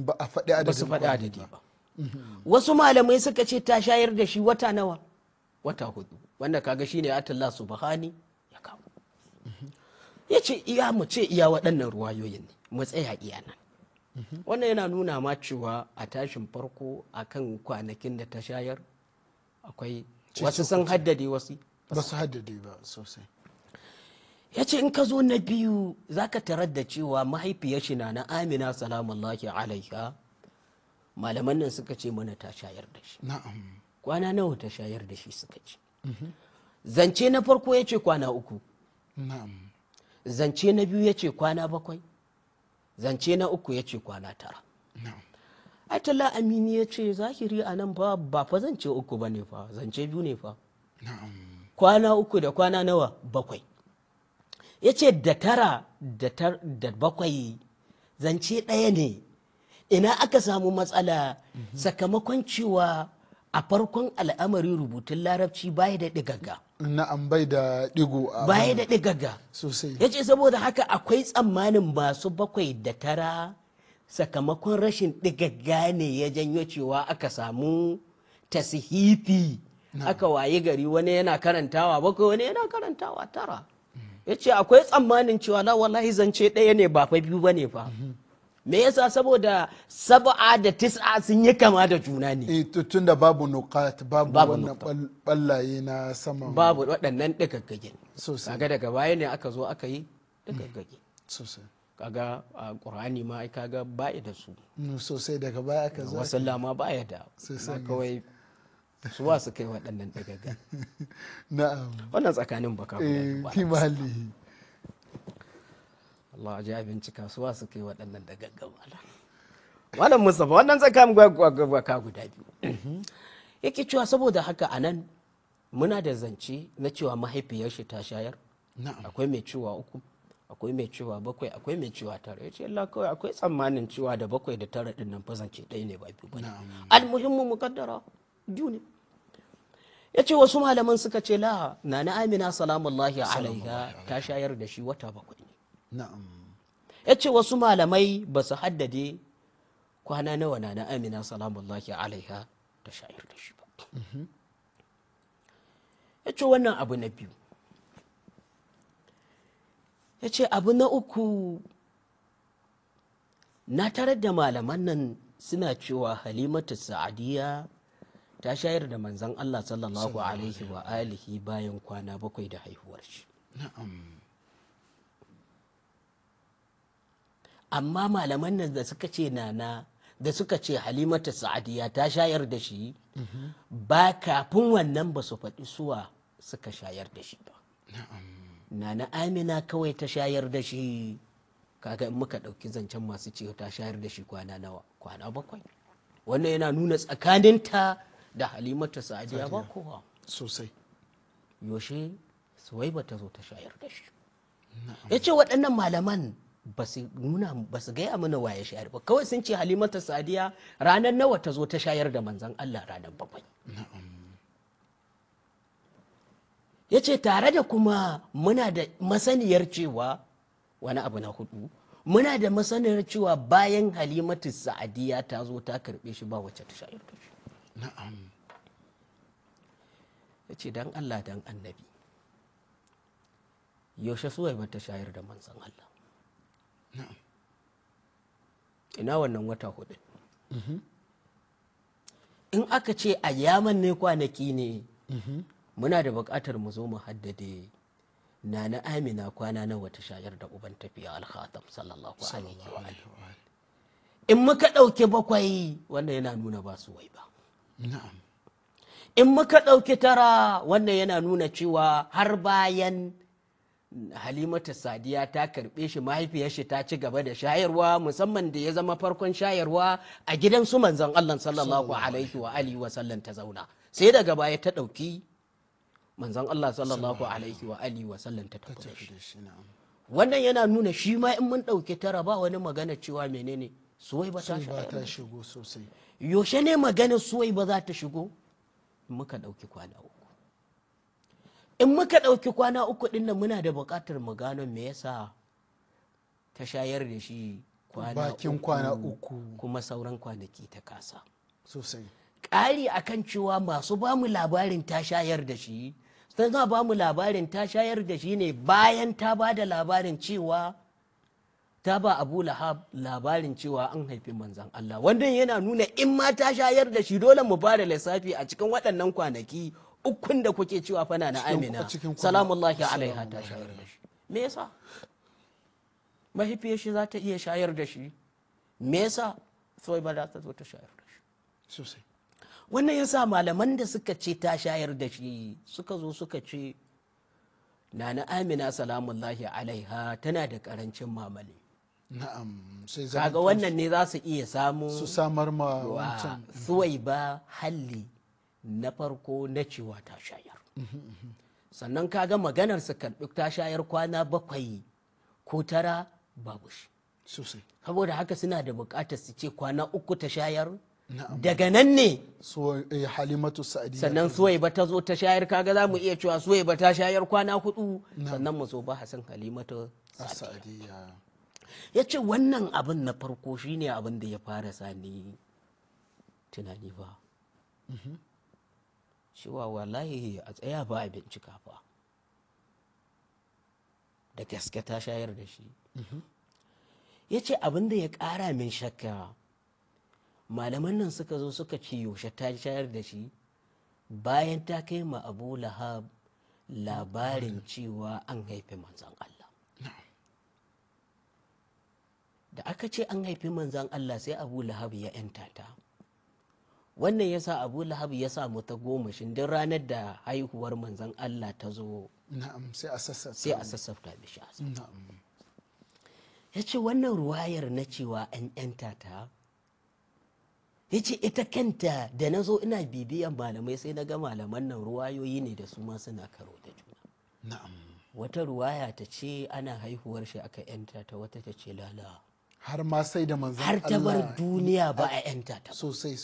S1: ba a faɗi adadin
S2: ba su faɗi adadi ba. Wasu malamai suka ce ta shayar da shi wata nawa wata 4 wanda kaga shine atalla subhani ya kawo. Ya ce iya mu ce iya waɗannan ruwayoyin ne mu tsaya iya nan. Wannan yana nuna ma cewa a tashin farko akan kwanakin da ta shayar akwai wasu sun haddade wasu
S1: ba su haddade ba sosai.
S2: Ya ce in ka zo na biyu za ka tarar da cewa mahaifiyar shi na Amina salamullahi alaiha malaman nan suka ce mana ta shayar da shi.
S1: Na'am.
S2: Kwana nawa ta shayar da shi suka ce. Zance na farko ya ce kwana 3.
S1: Na'am.
S2: Zance na biyu ya ce kwana 7. Zance na 3 ya ce kwana 9.
S1: Na'am.
S2: Aitala Amini ya ce zahiri a nan ba fa zance 3 ba ne fa zance 2 ne fa. Kwana 3 da kwana nawa 7. Ya ce da 9 da 7 zance ɗaya ne. Ina aka samu matsala sakamakon cewa a farkon al'amari rubutun larabci baya da ɗigagga.
S1: Na'am bai da ɗigo a
S2: baya da ɗigagga
S1: sosai.
S2: Ya ce saboda haka akwai tsammanin masu 7 da 9 sakamakon rashin ɗigagga ne ya janyo cewa aka samu tasihifi aka waye gari wani yana karantawa 7 wani yana karantawa 9. Ya ce akwai tsammanin cewa la wallahi zance ɗaya ne ba fa 2 ba ne fa. me yasa saboda sab'a da tis'a sun yi kama da juna ne
S1: tun da babu nukat babu
S2: Babu
S1: wannan ballaye na saman
S2: babu waɗannan ɗigaggage
S1: sosai
S2: kaga daga baya ne aka zo aka yi ɗigaggage
S1: sosai
S2: kaga a ƙur'ani ma ai kaga baya da su
S1: sosai daga baya aka zo
S2: wasalla ma baya da
S1: Sosai.
S2: ma kawai suwa su kai waɗannan ɗigagga
S1: na'am
S2: wannan tsakanin baka guda
S1: fi mahallihi
S2: Allah ya bincika suwa su kai waɗannan ɗigagga malam Mustapha wannan tsakanin baka guda biyu yake cewa saboda haka anan muna da zance na cewa mahaifiyar shi ta shayar
S1: na'am
S2: akwai mai cewa 3 akwai mai cewa 7 akwai mai cewa 9 yace Allah kawai akwai tsammanin cewa da 7 da 9 din nan fa zance ɗaya ne ba biyu bane
S1: Na'am.
S2: almuhimmu muqaddara biyu ne yace wasu malaman suka ce la nana Amina salamullahi alaiha ta shayar da shi wata 7 ne
S1: na'am
S2: yace wasu malamai ba su haddade kwana nawa nana Amina salamullahi alaiha ta shayar da shi ba yace wannan abu na biyu ya ce abu na uku na tarar da malaman nan suna cewa halimatu sa'adiyya ta shayar da manzan Allah sallallahu alaihi wa alihi bayan kwana 7 da haihuwar shi
S1: na'am
S2: amma malaman nan da suka ce nana da suka ce halimatu sa'adiyya ta shayar da shi ba kafin wannan ba su faɗi suwa suka shayar da shi ba nana Amina kawai ta shayar da shi kaga in muka ɗauki zancen masu cewa ta shayar da shi kwana nawa kwana 7 wannan yana nuna tsakaninta da halimatu sa'adiya ba kowa
S1: sosai
S2: yaushe suwaiba ta zo ta shayar da shi ya ce waɗannan malaman ba su gaya mana waye shayar ba kawai sun ce halimatu sa'adiya ranar nawa ta zo ta shayar da manzon Allah ranar 7 ya ce tare da kuma muna da masaniyar cewa wani abu na 4 muna da masaniyar cewa bayan halimatu sa'adiya ta zo ta karbe shi ba wacce ta shayar da shi
S1: na'am
S2: ya ce dan Allah dan annabi yaushe suwai ba ta shayar da manzon Allah
S1: na'am
S2: ina wannan wata 4 in aka ce a yaman ne kwanaki ne muna da buƙatar mu zo mu haddade nana Amina kwana nawa ta shayar da uban tafiya al-Khatam sallallahu alaihi wa alihi in muka ɗauki 7 wannan yana nuna ba su wai ba
S1: na'am
S2: in muka ɗauki 9 wannan yana nuna cewa har bayan halimatu sadiya ta karɓe shi mahaifiyar shi ta ci gaba da shayarwa musamman da ya zama farkon shayarwa a gidan su manzon Allah sallallahu alaihi wa alihi wa sallam ta zauna sai daga baya ta ɗauki manzon Allah sallallahu alaihi wa alihi wa sallam ta tafi da shi wannan yana nuna shi ma in mun ɗauki 9 ba wani magana cewa menene suwai ba ta
S1: shigo sosai
S2: yaushe ne magana suwai ba za ta shigo muka ɗauki kwana 3 in muka ɗauki kwana 3 ɗin nan muna da buƙatar mu gano me yasa ta shayar da shi
S1: bakin kwana 3
S2: kuma sauran kwanaki ta kasa
S1: sosai
S2: ƙari akan cewa masu ba mu labarin ta shayar da shi tana ba mu labarin ta shayar da shi ne bayan ta ba da labarin cewa ta ba Abu Lahab labarin cewa an haifi manzan Allah wanda yana nuna in ma ta shayar da shi dole mu ba da lissafi a cikin waɗannan kwanaki 3 da kuke cewa fana na Amina salamullahi alaiha ta shayar da shi me yasa mahaifiyar shi za ta iya shayar da shi me yasa sai ba za ta zo ta shayar da shi
S1: sosai
S2: wannan yasa malaman da suka ce ta shayar da shi suka zo suka ce nana Amina salamullahi alaiha tana da karancin mamali
S1: na'am sai
S2: kaga wannan ne za su iya samu
S1: su samar ma wancan
S2: suwai ba halli na farko na cewa ta shayar sannan kaga maganar su karɓi ta shayar kwana 7 ko 9 babu shi
S1: sosai
S2: saboda haka suna da buƙatar su ce kwana 3 ta shayar daga nan ne
S1: halimatu sa'adiyya
S2: sannan suwaiba ta zo ta shayar kaga za mu iya cewa suwaiba ta shayar kwana 4 sannan mu zo ba hasan halimatu
S1: sa'adiyya
S2: ya ce wannan abin na farko shine abin da ya fara sani tunani ba cewa wallahi a tsaya ba a bincika fa da gaske ta shayar da shi ya ce abin da ya ƙara min shakka, malaman nan suka zo suka ce yaushe ta shayar da shi bayan ta kai ma Abu Lahab labarin cewa an haifi manzan Allah. Da aka ce an haifi manzan Allah sai Abu Lahab ya yanta ta. Wannan ya sa Abu Lahab ya samu ta gomashin duk ranar da haihuwar manzan Allah ta zo sai a sassafta mishi. Ya ce wannan ruwayar na cewa an yanta ta, ya ce ita kanta da na zo ina bibiyan malamai sai na ga malaman nan ruwayoyi ne da su ma suna karo da juna. Wata ruwaya ta ce ana haihuwar shi aka yanta ta, wata ta ce lala
S1: har ma sai da manzan
S2: har ta bar duniya ba a yanta ta
S1: sosai.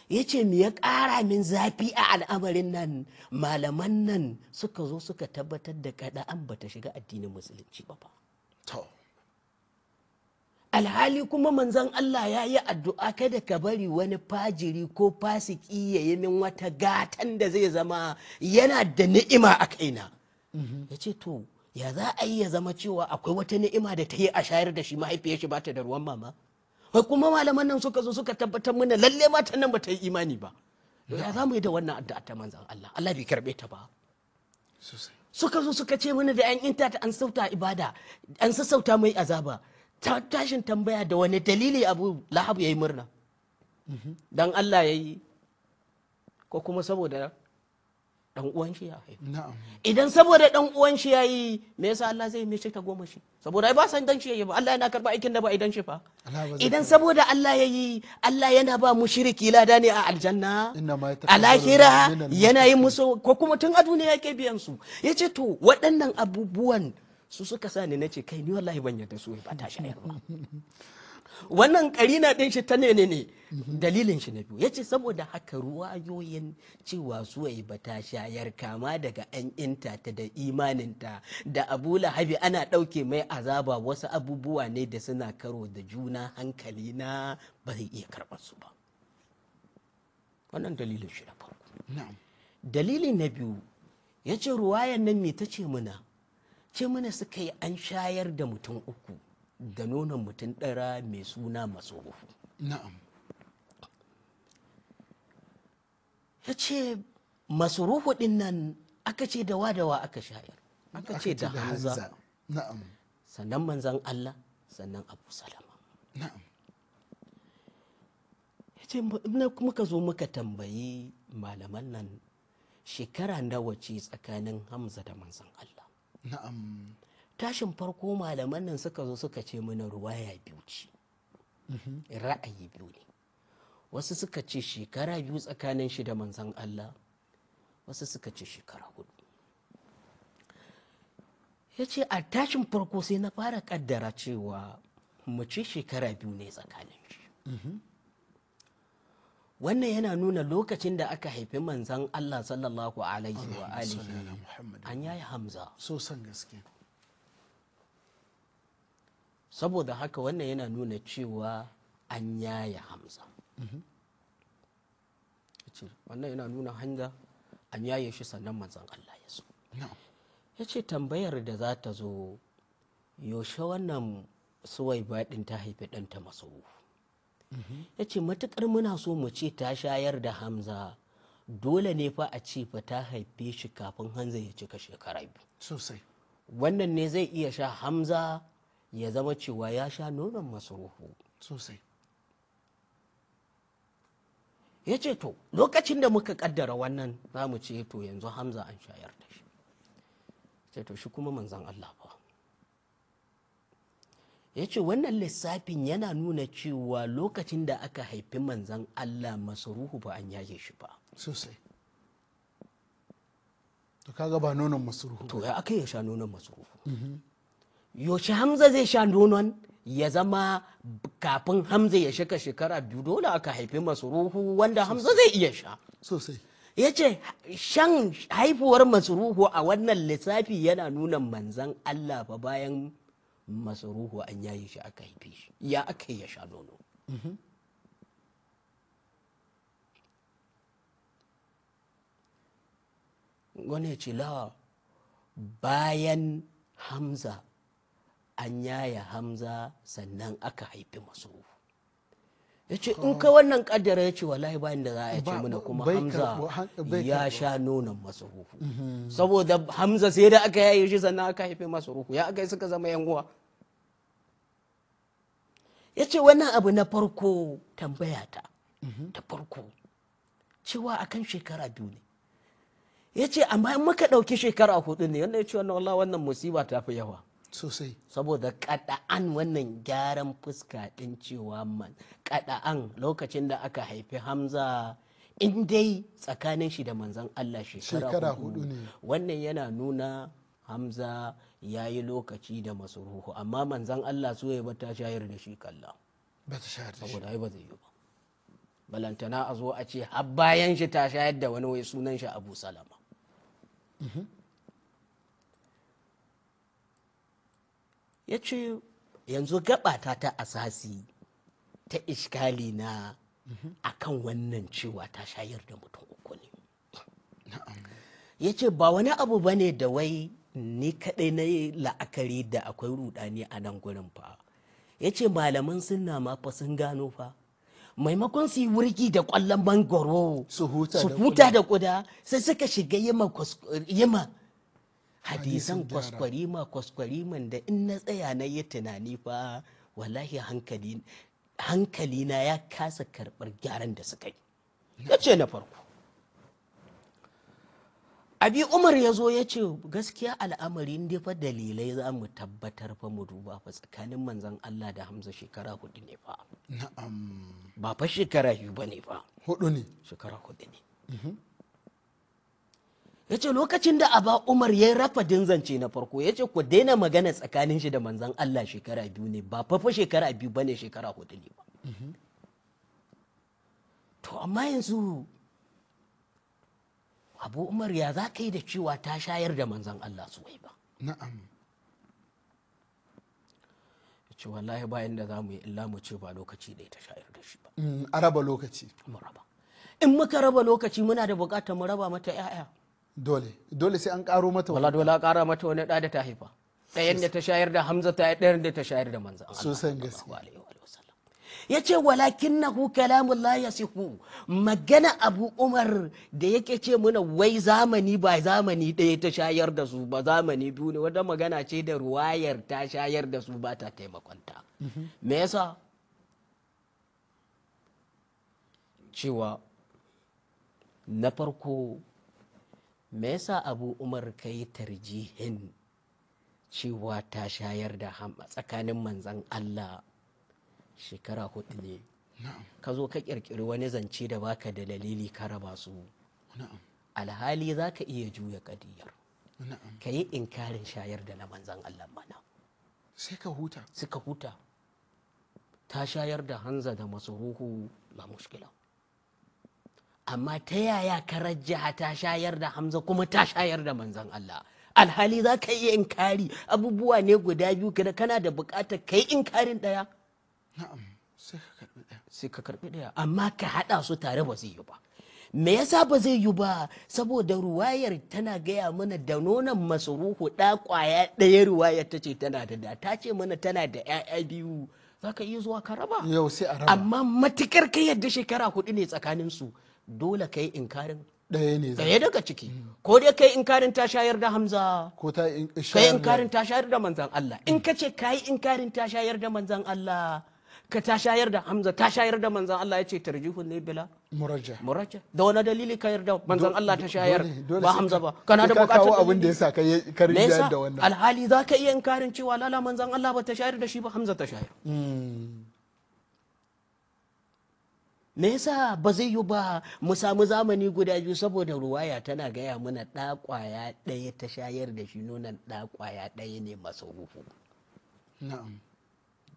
S2: Ya ce me ya ƙara min zafi a al'amarin nan, malaman nan suka zo suka tabbatar da kada an bata shiga addinin musulunci ba. Alhali kuma manzan Allah ya yi addu'a kada ka bari wani fajiri ko fasiki ya yi min wata gatan da zai zama yana da ni'ima a kaina. Ya ce to ya za a yi ya zama cewa akwai wata ni'ima da ta yi a shayar da shi mahaifiyar shi bata da ruwan mama, wai kuma malaman nan suka zo suka tabbatar mana lalle mata nan bata yi imani ba. Ya za mu yi da wannan addu'a ta manzan Allah? Allah bai karbe ta ba. Suka zo suka ce mana da an inta ta an sauta ibada, an sassauta mai azaba. Tashin tambaya da wani dalili Abu Lahab ya yi murna, dan Allah ya yi ko kuma saboda dan uwan shi ya haifu? Idan saboda dan uwan shi ya yi, me yasa Allah zai mishi ta goma shi? Saboda ai ba san dan shi yayi ba, Allah yana karba aikin da ba idan shi fa. Idan saboda Allah ya yi, Allah yana ba mushriki lada ne a aljanna, a lahira yana yi musu, ko kuma tun a duniya yake biyan su. Yace to waɗannan abubuwan su suka sa ni nace kai ni wallahi ban yarda su ba ta shayar ba. Wannan karina din shi ta ne dalilin shi na biyu. Yace saboda haka ruwayoyin cewa suwai ba ta shayar kama daga an inta ta da imaninta da Abu Lahabi ana ɗauke mai azaba, wasu abubuwa ne da suna karo da juna, hankali na ba zai iya karɓar su ba. Wannan dalilin shi na farko. Dalili na biyu, yace ruwayan nan me ta ce mana suka yi an shayar da mutum uku da nonon mutum ɗara mai suna Masruhu. Ya ce Masruhu ɗin nan aka ce da wadawa aka shayar, aka ce da Hamza, sannan manzan Allah, sannan Abu Salama. Ya ce muka zo muka tambayi malaman nan shekara nawa ce tsakanin Hamza da manzan Allah. Tashin farko malaman nan suka zo suka ce mana ruwaya biyu ce, ra'ayi biyu ne. Wasu suka ce shekara 2 tsakanin shi da manzan Allah, wasu suka ce shekara 4. Ya ce a tashin farko sai na fara kaddara cewa mu ce shekara 2 ne tsakanin shi. Wannan yana nuna lokacin da aka haifi manzan Allah sallallahu alaihi wa alihi an yayi Hamza.
S1: So san gaske.
S2: Saboda haka wannan yana nuna cewa an yaya Hamza. Wannan yana nuna Hamza an yaye shi sannan manzan Allah ya so. Ya ce tambayar da za ta zo, yaushe wannan Suwaiba ɗin ta haifi ɗanta Masruhu? Ya ce matuƙar muna so mu ce ta shayar da Hamza, dole ne fa a ce fa ta haife shi kafin Hamza ya cika shekara 2
S1: sosai.
S2: Wannan ne zai iya sha Hamza ya zama cewa ya sha nonon Masruhu
S1: sosai.
S2: Ya ce to lokacin da muka kaddara wannan za mu ce to yanzu Hamza an shayar da shi. Ce to shi kuma manzan Allah ba. Ya ce wannan lissafin yana nuna cewa lokacin da aka haifi manzan Allah Masruhu ba an yaye shi ba
S1: sosai. To kaga ba nonon Masruhu.
S2: To ya aka ya sha nonon Masruhu? Yaushe Hamza zai sha nonon ya zama kafin Hamza ya shika shekara 2, dole aka haifi Masruhu wanda Hamza zai iya sha
S1: sosai.
S2: Ya ce shan haifuwar Masruhu a wannan lissafi yana nuna manzan Allah ba bayan Masruhu an yayi shi aka haife shi, ya aka ya sha nono. Wani ya ce la, bayan Hamza an yaya Hamza sannan aka haifi Masruhu. Ya ce in ka wannan kaddara ya ce wallahi bayan da za a ce mana kuma Hamza ya sha nonon Masruhu. Saboda Hamza sai da aka yaye shi sannan aka haifi Masruhu, ya aka yi suka zama yan uwa. Ya ce wannan abu na farko tambaya ta farko cewa akan shekara 2 ne. Ya ce amma in muka ɗauki shekara 4 ne, wanda ya ce wannan musiba ta fi yawa
S1: sosai,
S2: saboda kada'an wannan gyaran fuska ɗin cewa kada'an lokacin da aka haifi Hamza in dai tsakanin shi da manzon Allah shekara 4 ne, wannan yana nuna Hamza ya yi lokaci da Masruhu, amma manzon Allah so ya bata shayar da shi kalla
S1: ba ta shayar da shi,
S2: saboda ai ba zai yi ba. Balantana a zo a ce har bayan shi ta shayar da wani wai sunan shi Abu Salama. Ya ce yanzu gabata ta asasi ta iskali na akan wannan cewa ta shayar da mutum 3 ne. Ya ce ba wani abu ba ne da wai ni kaɗai na yi la'akari da akwai rudani a nan gurin fa. Ya ce malaman sunna ma fa sun gano fa maimakon su yi wurgi da ƙwallon mangoro su huta da kuda sai suka shiga yima hadisan kwaskwariman da in na tsaya na yi tunani fa wallahi hankali na ya kasa karɓar gyaran da suka yi. Ya ce na farko abi umar ya zo ya ce gaskiya al'amari inda fa dalilai za mu tabbatar fa mu duba fa tsakanin manzon Allah da Hamza shekara 4 ne fa. Ba fa shekara 2 ba ne fa.
S1: 4 ne.
S2: Shekara 4 ne. Ya ce lokacin da aba umar ya rafa zance na farko ya ce ku daina magana tsakanin shi da manzon Allah shekara 2 ne, ba fa shekara 2 ba ne, shekara 4 ne ba. To amma yanzu abu umar ya za ka yi da cewa ta shayar da manzan Allah suwai ba.
S1: Na'am.
S2: Ya ce wallahi bayan da za mu yi illa mu ce ba lokaci da ta shayar da shi ba.
S1: A raba lokaci.
S2: Mu raba. In muka raba lokaci muna da bukatar mu raba mata 'ya'ya.
S1: Dole sai an karo mata
S2: wani. Dole a kara mata wani ɗa da ta haifa. Ɗayan da ta shayar da Hamza ta ɗayan da ta shayar da manzan Allah.
S1: Sosan gaskiya.
S2: Ya ce walakin na hu kalamun la ya sihu, magana abu umar da yake ce muna wai zamani ba zamani ɗaya ta shayar da su ba zamani 2 ne, wata magana ce da ruwayar ta shayar da su ba ta taimakonta. Me yasa cewa na farko me yasa abu umar ka yi tarjihin cewa ta shayar da tsakanin manzan Allah shekara 4 ne, ka zo ka kirkiri wani zance da baka da dalili ka raba su. Alhali za ka iya juya kadiyar, ka yi inkarin shayar da na manzan Allah mana
S1: sai ka huta. Ta shayar da Hamza da Masruhu la mushkila, amma ta yaya ka rajjaha ta shayar da Hamza kuma ta shayar da manzan Allah? Alhali za ka iya inkari abubuwa ne guda biyu, kana da bukatar ka yi inkarin ɗaya. Na'am,
S2: sai ka karbi daya, amma ka hada su tare ba zai yi ba. Me yasa ba zai yi ba? Saboda ruwayar tana gaya mana da nonon Masruhu da kwaya ɗaya, ruwayar ta ce tana da ta ce mana tana da 'ya'ya 2, za ka iya zuwa ka raba.
S1: Yau sai a raba.
S2: Amma matukar ka yadda shekara 4 ne tsakanin su, dole ka yi inkarin ɗaya daga ciki. Ko dai ka yi inkarin ta shayar da Hamza,
S1: ko ta
S2: yi inkarin ta shayar da manzan Allah. In ka ce ka yi inkarin ta shayar da manzan Allah, ka ta shayar da Hamza ta shayar da manzan Allah, ya ce tarjihun ne bila
S1: murajja.
S2: Da wani dalili ka yarda manzan Allah ta shayar ba Hamza ba? Kana da
S1: bukatar kawo abin da yasa ka rinjayar da wannan.
S2: Alhali za ka iya inkarin cewa lala manzan Allah ba ta shayar da shi ba, Hamza ta shayar. Me yasa ba zai yi ba mu samu zamani guda biyu? Saboda ruwaya tana gaya mana ɗa ƙwaya ɗaya ta shayar da shi, nonon ɗa ƙwaya ɗaya ne Masruhu.
S1: Na'am.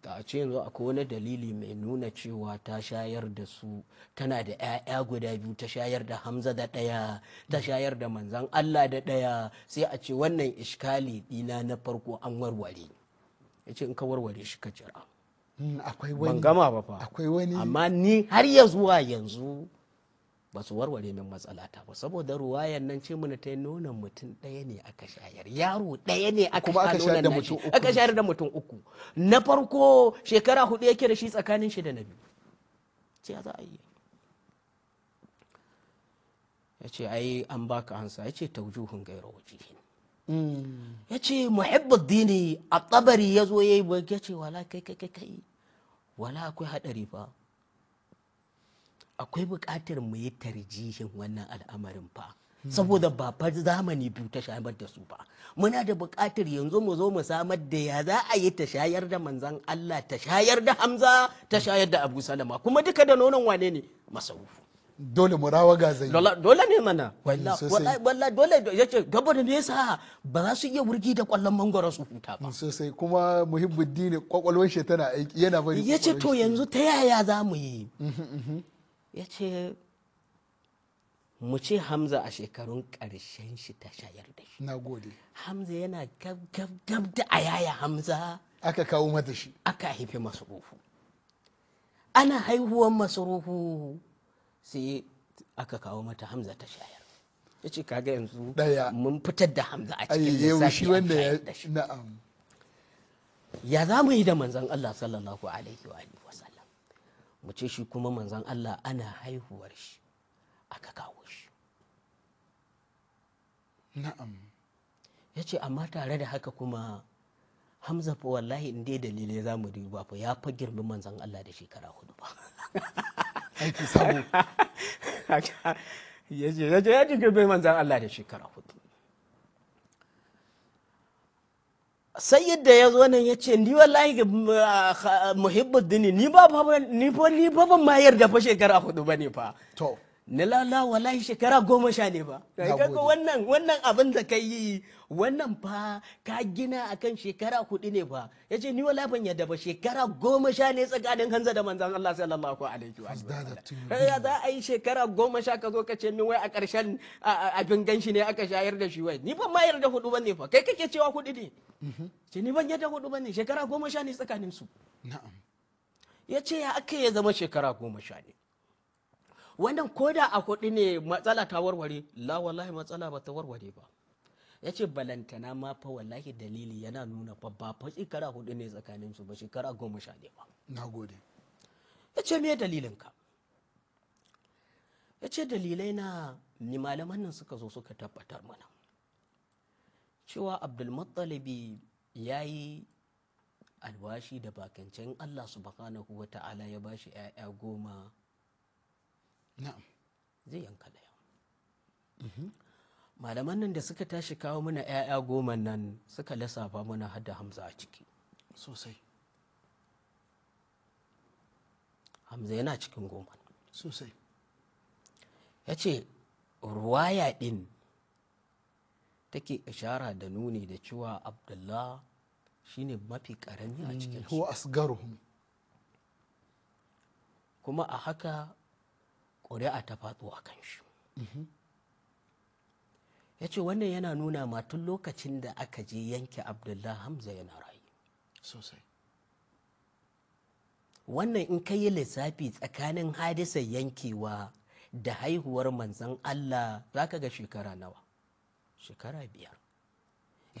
S2: Da a ce yanzu akwai wani dalili mai nuna cewa ta shayar da su, tana da 'ya'ya guda biyu, ta shayar da Hamza da ɗaya, ta shayar da manzan Allah da ɗaya, sai a ce wannan iskali ɗina na farko an warware. Ya ce in ka warware shi ka jira.
S1: Akwai wani.
S2: Ban gama ba fa.
S1: Akwai wani.
S2: Amma ni har ya zuwa yanzu ba su warware min matsalata ba, saboda ruwayan nan ce mana ta yi nonon mutum ɗaya ne aka shayar, yaro ɗaya ne aka sha nonon nashi, aka shayar da mutum uku. Na farko shekara 4 yake da shi tsakanin shi da na biyu. Ce ya za a yi? Ya ce ai an baka hansa. Ya ce taujuhun gaira wajihin. Ya ce muhibbuddini a tabari ya zo ya yi ba, ya ce wala kai wala akwai haɗari fa, akwai buƙatar mu yi tarjihin wannan al'amarin fa, saboda ba fa zamani biyu ta shayar da su ba. Muna da buƙatar yanzu mu zo mu samar da ya za a yi ta shayar da manzan Allah, ta shayar da Hamza, ta shayar da Abu Salama, kuma duka da nonon wane ne? Masarufu.
S1: Dole mu rawa ga zai.
S2: Dole ne mana. Wallahi dole yace gaba da me yasa ba za su iya wurgi da kwallon mangoro su huta ba.
S1: Sosai, kuma muhibbuddin kwakwalwar shi tana aiki, yana bari.
S2: Yace to yanzu ta yaya za mu yi? Ya ce mu ce Hamza a shekarun ƙarshen shi ta shayar da shi.
S1: Na gode.
S2: Hamza yana gab da a yaya Hamza.
S1: Aka kawo mata shi.
S2: Aka haifi Masrufu. Ana haihuwan Masrufu sai aka kawo mata Hamza ta shayar. Ya ce kaga yanzu mun fitar da Hamza a cikin lissafi an shayar da shi.
S1: Na'am.
S2: Ya za mu yi da manzon Allah sallallahu alaihi wa sallam. Mu ce shi kuma manzon Allah ana haihuwar shi aka kawo shi.
S1: Na'am.
S2: Ya ce amma tare da haka kuma Hamza fa wallahi in dai dalilai za mu duba fa ya fa girmi manzon Allah da shekara 4 ba.
S1: Aiki sabo.
S2: Ya ji girmi manzon Allah da shekara 4. Sai yadda ya zo nan ya ce ni wallahi muhibbuddin ni ba ban ma yarda fa shekara 4 bane fa.
S1: To.
S2: Ni lala wallahi shekara 10 ne ba. Kaga wannan abin da ka yi wannan fa ka gina akan shekara 4 ne ba. Yace ni wallahi ban yarda ba shekara 10 ne tsakanin Hamza da manzon Allah sallallahu alaihi wa sallam. Ya za a yi shekara 10 ka zo ka ce min wai a ƙarshen abin ganshi ne aka shayar da shi wai. Ni ban ma yarda 4 bane fa. Kai kake cewa 4 ne. Ce ni ban yarda 4 bane shekara 10 ne tsakanin su.
S1: Na'am.
S2: Yace ya aka ya zama shekara 10 ne. Wannan koda a 4 ne matsala ta warware, la wallahi matsala ba ta warware ba. Ya ce balantana ma fa wallahi dalili yana nuna fa ba fa shekara 4 ne tsakanin su ba shekara 10 ne ba.
S1: Na gode.
S2: Ya ce me dalilinka? Ya ce dalilai na ni malaman nan suka zo suka tabbatar mana cewa Abdulmuttalibi ya yi alwashi da bakancin Allah subhanahu wa ta'ala ya bashi 'ya'ya 10.
S1: Na'am.
S2: Zai yanka daya. Malaman nan da suka tashi kawo mana 'ya'ya 10 nan suka lissafa mana hada Hamza a ciki.
S1: Sosai.
S2: Hamza yana cikin 10.
S1: Sosai.
S2: Ya ce ruwaya din take ishara da nuni da cewa Abdullah shine mafi karami a cikin su.
S1: Huwa asgaruhum.
S2: Kuma a haka ƙuri'a ta faɗo a kan shi. Ya ce wannan yana nuna ma tun lokacin da aka je yanke Abdullah Hamza yana rayu.
S1: Sosai.
S2: Wannan in ka yi lissafi tsakanin hadisar yankewa da haihuwar manzon Allah za ka ga shekara nawa? Shekara 5.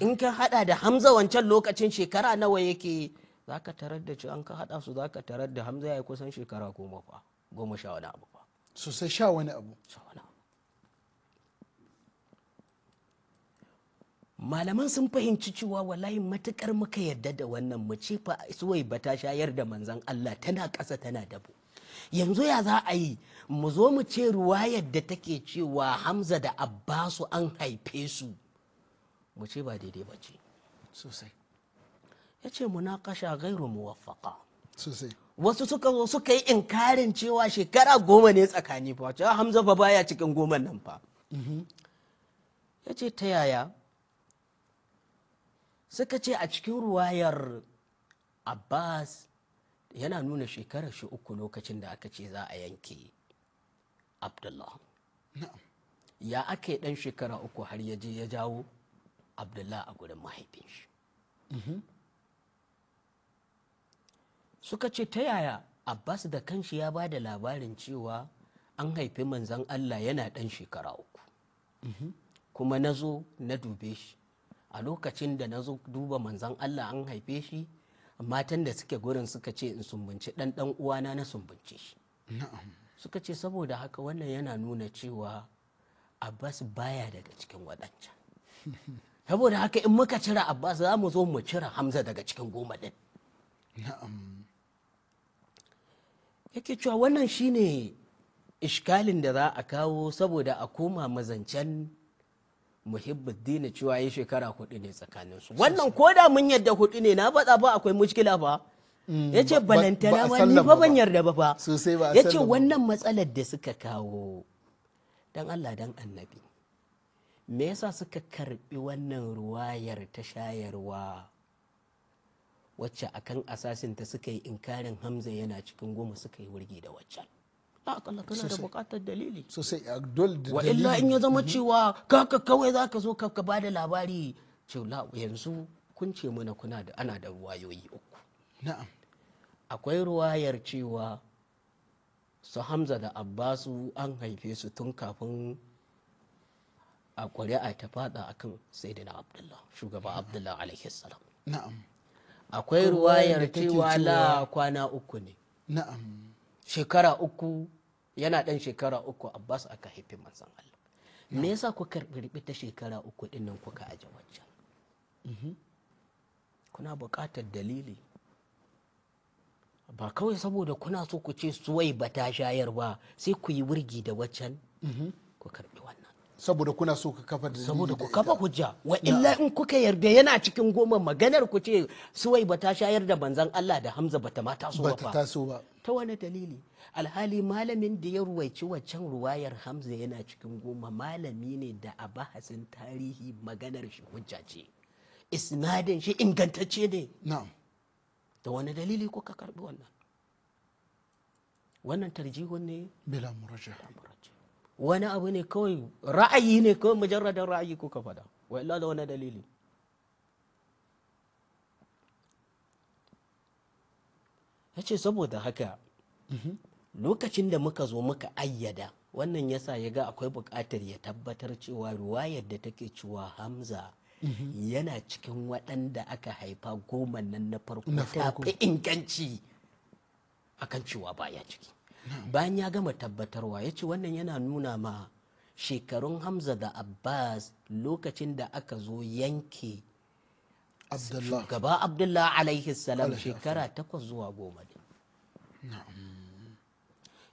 S2: In ka hada da Hamza wancan lokacin shekara nawa yake, za ka tarar da an ka hada su za ka tarar da Hamza ya yi kusan shekara 10 fa, 10 wani abu fa.
S1: Sosai, sha wani abu.
S2: Malaman sun fahimci cewa wallahi matukar muka yadda da wannan mu ce fa suwai ba ta shayar da manzon Allah tana ƙasa tana dabo. Yanzu ya za a yi mu zo mu ce ruwayar da take cewa Hamza da Abbasu an haife su, mu ce ba daidai ba ce.
S1: Sosai.
S2: Ya ce munaqasha gairu muwaffaqa.
S1: Sosai.
S2: Wasu suka zo suka yi inkarin cewa shekara 10 ne tsakani fa, cewa Hamza fa baya cikin 10 nan fa. Ya ce ta yaya? Suka ce a cikin ruwayar Abbas yana nuna shekarar shi 3 lokacin da aka ce za a yanke Abdullah. Ya aka yi dan shekara 3 har ya je ya jawo Abdullah a gurin mahaifin shi. Suka ce ta yaya? Abbas da kanshi ya ba da labarin cewa an haifi manzan Allah yana ɗan shekara 3 kuma na zo na dube shi a lokacin da na zo duba manzan Allah an haife shi matan da suke gurin suka ce in sumbunci ɗan uwana na sumbunce shi suka ce saboda haka wannan yana nuna cewa Abbas baya daga cikin waɗancan saboda haka in muka cire Abbas za mu zo mu cire Hamza daga cikin 10 ɗin yake cewa wannan shine ishkalin da za a kawo saboda a koma mazancen muhibbuddin cewa ya shekara 4 ne tsakaninsu wannan koda mun yadda 4 ne na faɗa ba akwai mushkila ba ya ce balantana ma ni fa ban yarda ba fa ya ce wannan matsalar da suka kawo dan Allah dan annabi me yasa suka karbi wannan ruwayar ta shayarwa wacce akan asasin ta suka yi inkarin Hamza yana cikin 10 suka yi wurgi da waccan akalla kana da bukatar dalili
S1: sosai dole da
S2: wa illa in ya zama cewa kaka kawai zaka zo ka ba da labari cewa yanzu kun ce mana ana da ruwayoyi 3
S1: na'am
S2: akwai ruwayar cewa su Hamza da Abbasu an haife su tun kafin a ƙuri'a ta fada akan Sayyidina Abdullah shugaba Abdullah alaihi salam
S1: na'am
S2: akwai ruwayar cewa la kwana 3 ne
S1: na'am
S2: shekara 3 yana dan shekara 3 Abbas aka haifi manzon Allah me yasa ku karbi ta shekara 3 din nan kuka aje waccan kuna buƙatar dalili ba kawai saboda kuna so ku ce suwai ba ta shayar ba sai ku yi wurgi da waccan ku karbi wannan
S1: saboda kuna so ka kafa dalili
S2: saboda ku kafa hujja wa illa in kuka yarda yana cikin 10 maganar ku ce suwai ba ta shayar da manzon Allah da Hamza ba ta ma taso ba ta wani dalili alhali malamin da ya ruwaici waccan ruwayar Hamza yana cikin 10 malami ne da a bahasin tarihi maganar shi hujja ce isnadin shi ingantacce ne
S1: na'am
S2: da wani dalili kuka karbi wannan tarjihun ne
S1: bila muraja
S2: wani abu ne kawai ra'ayi ne kawai mujarradin ra'ayi kuka fada wa illa da wani dalili yace saboda haka lokacin da muka zo muka ayyada wannan yasa ya ga akwai buƙatar ya tabbatar cewa ruwayar da take cewa Hamza yana cikin waɗanda aka haifa 10 nan na farko ta fi inganci akan cewa baya ciki bayan ya gama tabbatarwa ya ce wannan yana nuna ma shekarun Hamza da Abbas lokacin da aka zo yanke shugaba Abdullah alaihi salam shekara 8 zuwa 10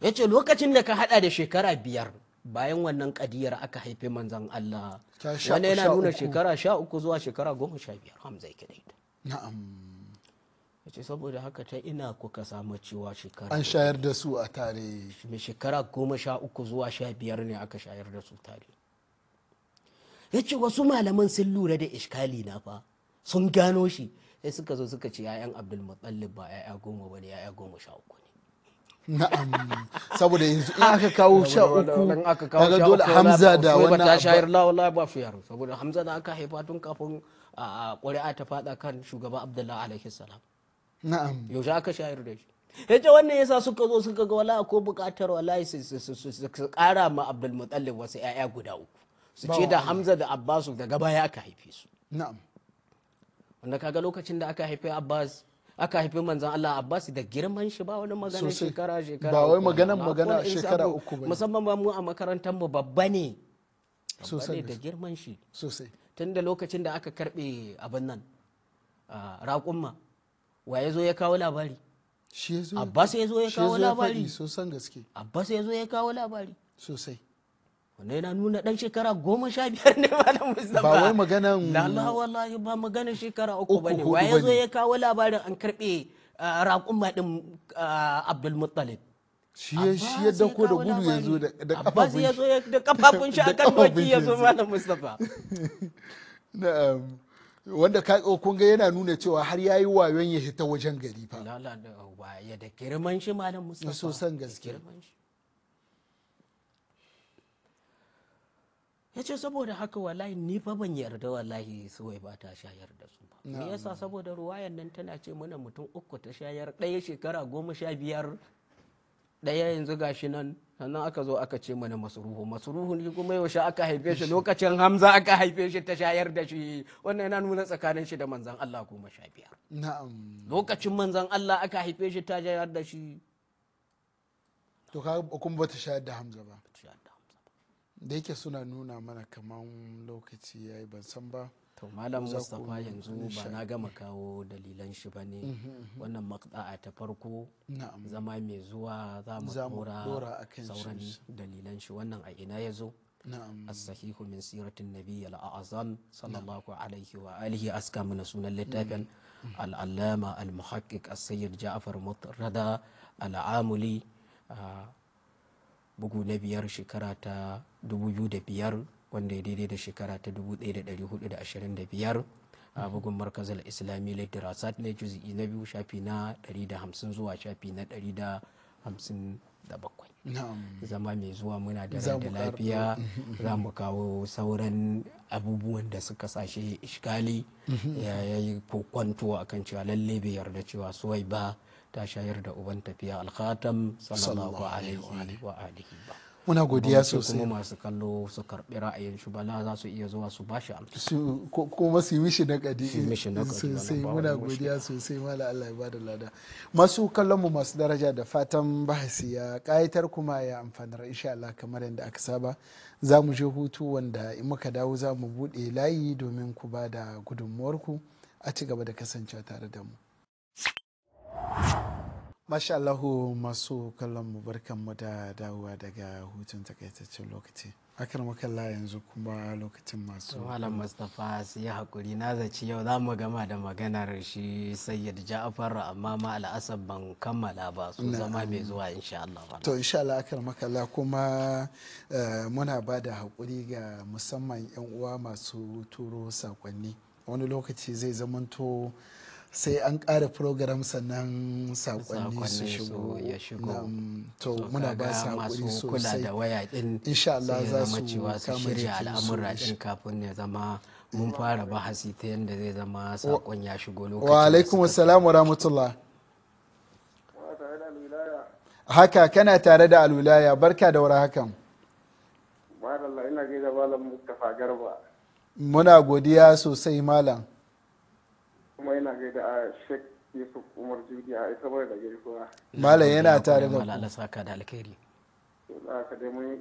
S2: ya ce lokacin da ka hada da shekara 5 bayan wannan kadiyar aka haife manzan Allah wanda yana nuna shekara 13 zuwa shekara 15 Hamza yake da ita
S1: na'am
S2: yace saboda haka ta ina kuka samu cewa shekara
S1: an shayar da su a tare
S2: mai shekara 13 zuwa 15 ne aka shayar da su tare yace wasu malaman sun lura da iskali na fa sun gano shi sai suka zo suka ce yayan Abdul Muttalib ba yaya 10 bane yaya 13 ne
S1: na'am saboda yanzu in aka kawo 13 kaga dole Hamza da wannan
S2: ta shayar la wallahi ba fiyar saboda Hamza da aka haifa tun kafin a ƙuri'a ta fada kan shugaba Abdullah alaihi salam
S1: na'am
S2: yaushe aka shayar da shi yace wannan yasa suka zo suka ga wallahi ko buƙatar wallahi su ƙara ma Abdul Muttalib wasu ƴaƴa guda 3 su ce da Hamza da Abbas daga baya aka haife su
S1: na'am
S2: wanda kaga lokacin da aka haife Abbas aka haifi manzan Allah Abbas da girman shi ba wani magana shekara
S1: ba wai magana shekara 3 ba
S2: musamman ba mu a makarantar mu babba ne sosai da girman shi
S1: sosai
S2: tun da lokacin da aka karbe abin nan raƙumma wa ya zo ya kawo labari Abbas ya zo ya kawo labari
S1: sosan gaske
S2: Abbas ya zo ya kawo labari
S1: sosai
S2: wanda yana nuna dan shekara 15 ne malam Mustafa
S1: ba wai maganan
S2: la wallahi ba maganan shekara 3 bane wa ya zo ya kawo labarin an karbe raƙumma din Abdul Muttalib
S1: shi ya dauko da gudu ya zo da
S2: Abbas ya zo da kafafun shi akan doki ya zo malam Mustafa
S1: na'am wanda kun ga yana nuna cewa har yayi wayon ya hita wajen gari fa
S2: la ya da girman shi malam Mustafa
S1: so san gaske
S2: ya ce saboda haka wallahi ni fa ban yarda wallahi suwai ba ta shayar da su ba me yasa saboda ruwayan nan tana ce mana mutum 3 ta shayar ɗaya shekara 15 ɗaya yanzu gashi nan, sannan aka zo aka ce mana masruhu ne kuma yaushe aka haife shi, lokacin Hamza aka haife shi ta shayar da shi, wannan yana nuna tsakanin shi da manzon Allah 15.
S1: na'am.
S2: lokacin manzon Allah aka haife shi ta shayar da shi.
S1: To ka kuma bata shayar da Hamza ba, da yake suna nuna mana kaman lokaci yayi, ban san ba.
S2: To malam Mustapha yanzu ba na gama kawo dalilan shi ba ne, wannan maqta'a ta farko zama mai zuwa za mu dora sauran dalilan shi. wannan a ina ya zo? as-sahihu min siratin nabiy al-a'zam sallallahu alaihi wa alihi, aska mana sunan littafin al-allama al-muhaqqiq as-sayyid Ja'far Murtada al-Amuli, bugu na 5 shekara ta 2005, wanda ya daidai da shekara ta 1425, a bugun markazal islami lidirasat ne juzi'i na 2 shafi na 150 zuwa shafi na 157. zama mai zuwa muna da lafiya za mu kawo sauran abubuwan da suka sashe ishkali, ya yi kokwanto a kan cewa lalle bai yarda cewa suwai ba ta shayar da uban tafiya alkhatam sallallahu alaihi wa alihi ba.
S1: Muna godiya sosai.
S2: Kuma masu kallo su karbi ra'ayin shi bala za su iya zuwa su bashi amsa,
S1: kuma su yi mishi nakadi sosai. Muna godiya sosai, mala Allah ya bada lada. Masu kallon mu masu daraja, da fatan bahasi ya kayatar kuma ya amfanar insha Allah. Kamar yadda aka saba za mu je hutu, wanda in muka dawo za mu bude layi domin ku ba da gudunmuwarku. A ci gaba da kasancewa tare da mu. Masha Allahu, masu kallon mu barkanmu da dawowa daga hutun takaitaccen lokaci. Akar makalla yanzu kuma lokacin masu
S2: Malam Mustapha su yi hakuri, na zaci yau za mu gama da maganar shi Sayyid Ja'far, amma ma al'asab ban kammala ba, su zama mai zuwa insha Allah.
S1: To insha Allah akar makalla, kuma muna ba da hakuri ga musamman 'yan uwa masu turo sakonni. Wani lokaci zai zamanto sai an ƙara program sannan sakonni su shigo. To muna ba su haƙuri sosai.
S2: Da waya din
S1: insha Allah za su
S2: kama shirya al'amura din kafin ya zama mun fara bahasi ta yadda zai zama sakon ya shigo lokacin.
S1: Wa alaikum assalam wa rahmatullah. Haka kana tare da alwilaya, barka da wara hakan.
S4: Madalla, ina gaida malam Mustafa Garba.
S1: Muna godiya sosai malam.
S4: Kuma ina gaida a Sheikh Yusuf Umar Judi a ita bai da gaisuwa.
S1: Malam yana tare da
S2: ku. Allah saka da alkhairi.
S4: Haka dai muna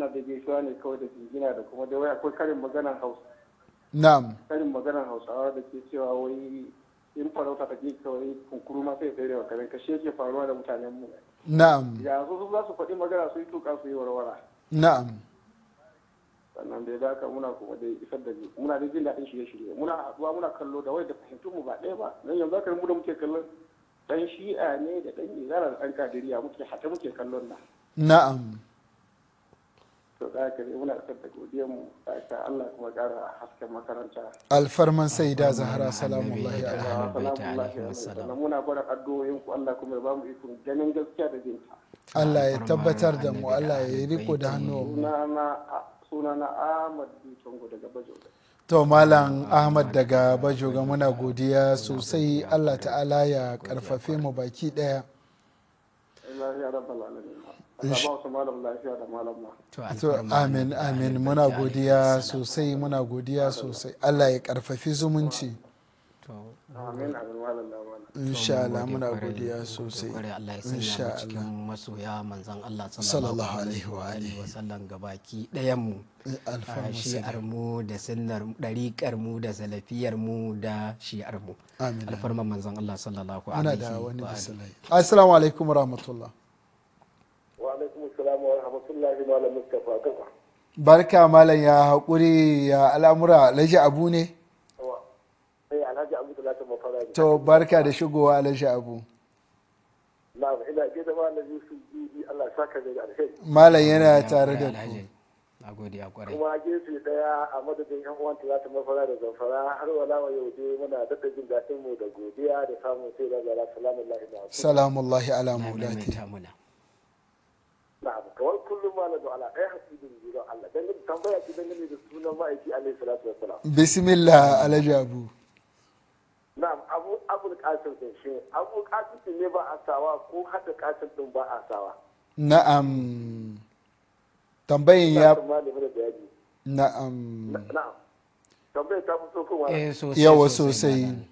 S4: da gaisuwa ne kawai da jingina, da kuma dai wai akwai karin maganar Hausa.
S1: Na'am.
S4: Karin maganar Hausawa da ke cewa wai in farauta ta ke kawai kunkuru ma sai tsere wa karen kashe yake faruwa da mutanen mu.
S1: Na'am.
S4: Ya su za su faɗi magana su yi tuka su yi warwara.
S1: Na'am.
S4: Sannan dai da muna kuma dai isar da muna da jin daɗin shirye-shirye, muna haɗuwa muna kallo da wai da fahimtun mu ba ɗaya ba. Dan yanzu aka mu da muke kallon dan shi'a ne da dan izara da dan kadiriya muke hata muke kallon nan.
S1: Na'am.
S4: To da haka dai muna isar da godiyar mu da Allah kuma ƙara hasken makaranta.
S1: Alfarman Sayyida Zahra salamullahi alaiha.
S4: Sannan muna gwada addu'o'in ku, Allah kuma ya ba mu ikon ganin gaskiya da jinta.
S1: Allah ya tabbatar da mu, Allah ya riko da hannu.
S4: Sunana Ahmad Bitongo daga Bajoga.
S1: To Malam Ahmad daga Bajoga, muna godiya sosai. Allah ta'ala ya karfafe mu baki daya. To amin amin, muna godiya sosai, muna godiya sosai. Allah ya karfafi zumunci.
S4: Amin amin.
S1: Insha Allah muna godiya sosai.
S2: Allah ya sanya mu cikin masoya manzon Allah sallallahu alaihi wa sallam gabaki ɗayan mu, shi'ar mu da sunnar dariƙar mu da salafiyar mu da shi'ar mu, alfarman manzon Allah sallallahu alaihi wa sallam.
S1: Assalamu alaikum wa rahmatullah.
S4: Wa alaikum assalam wa rahmatullahi malam Mustafa.
S1: Barka malam, ya haƙuri ya al'amura. Alhaji Abu ne?
S4: Alhaji Abu Talata Mafara.
S1: To barka da shigowa Alhaji Abu.
S4: Na'am, ina gaida malam Yusuf Bibi, Allah saka da alheri.
S1: Malam yana tare da ku.
S2: Nagode a kwarai.
S4: Kuma gefe daya a madadin yan uwan Talata Mafara da Zamfara, har wala wa yau dai muna daɗa jin daɗin mu da godiya da samun sai da zara salamullahi alaihi.
S1: Salamullahi ala maulati.
S4: Na'am, kawai kullum malam da ala ɗaya hasidin jiran Allah. Dan tambaya ki dangane da sunan ma'aiki alaihi salatu wassalam.
S1: Bismillah Alhaji Abu.
S4: Na'am, abu
S5: abul kasim din shi abul kasim ne ba a sawa ko hada kasim din ba a sawa.
S1: Na'am. Tambayin ya na'am.
S5: Na'am. Tambayin ta fito kuma.
S2: sosai
S1: Yawa
S2: sosai
S1: sosai.
S2: malam.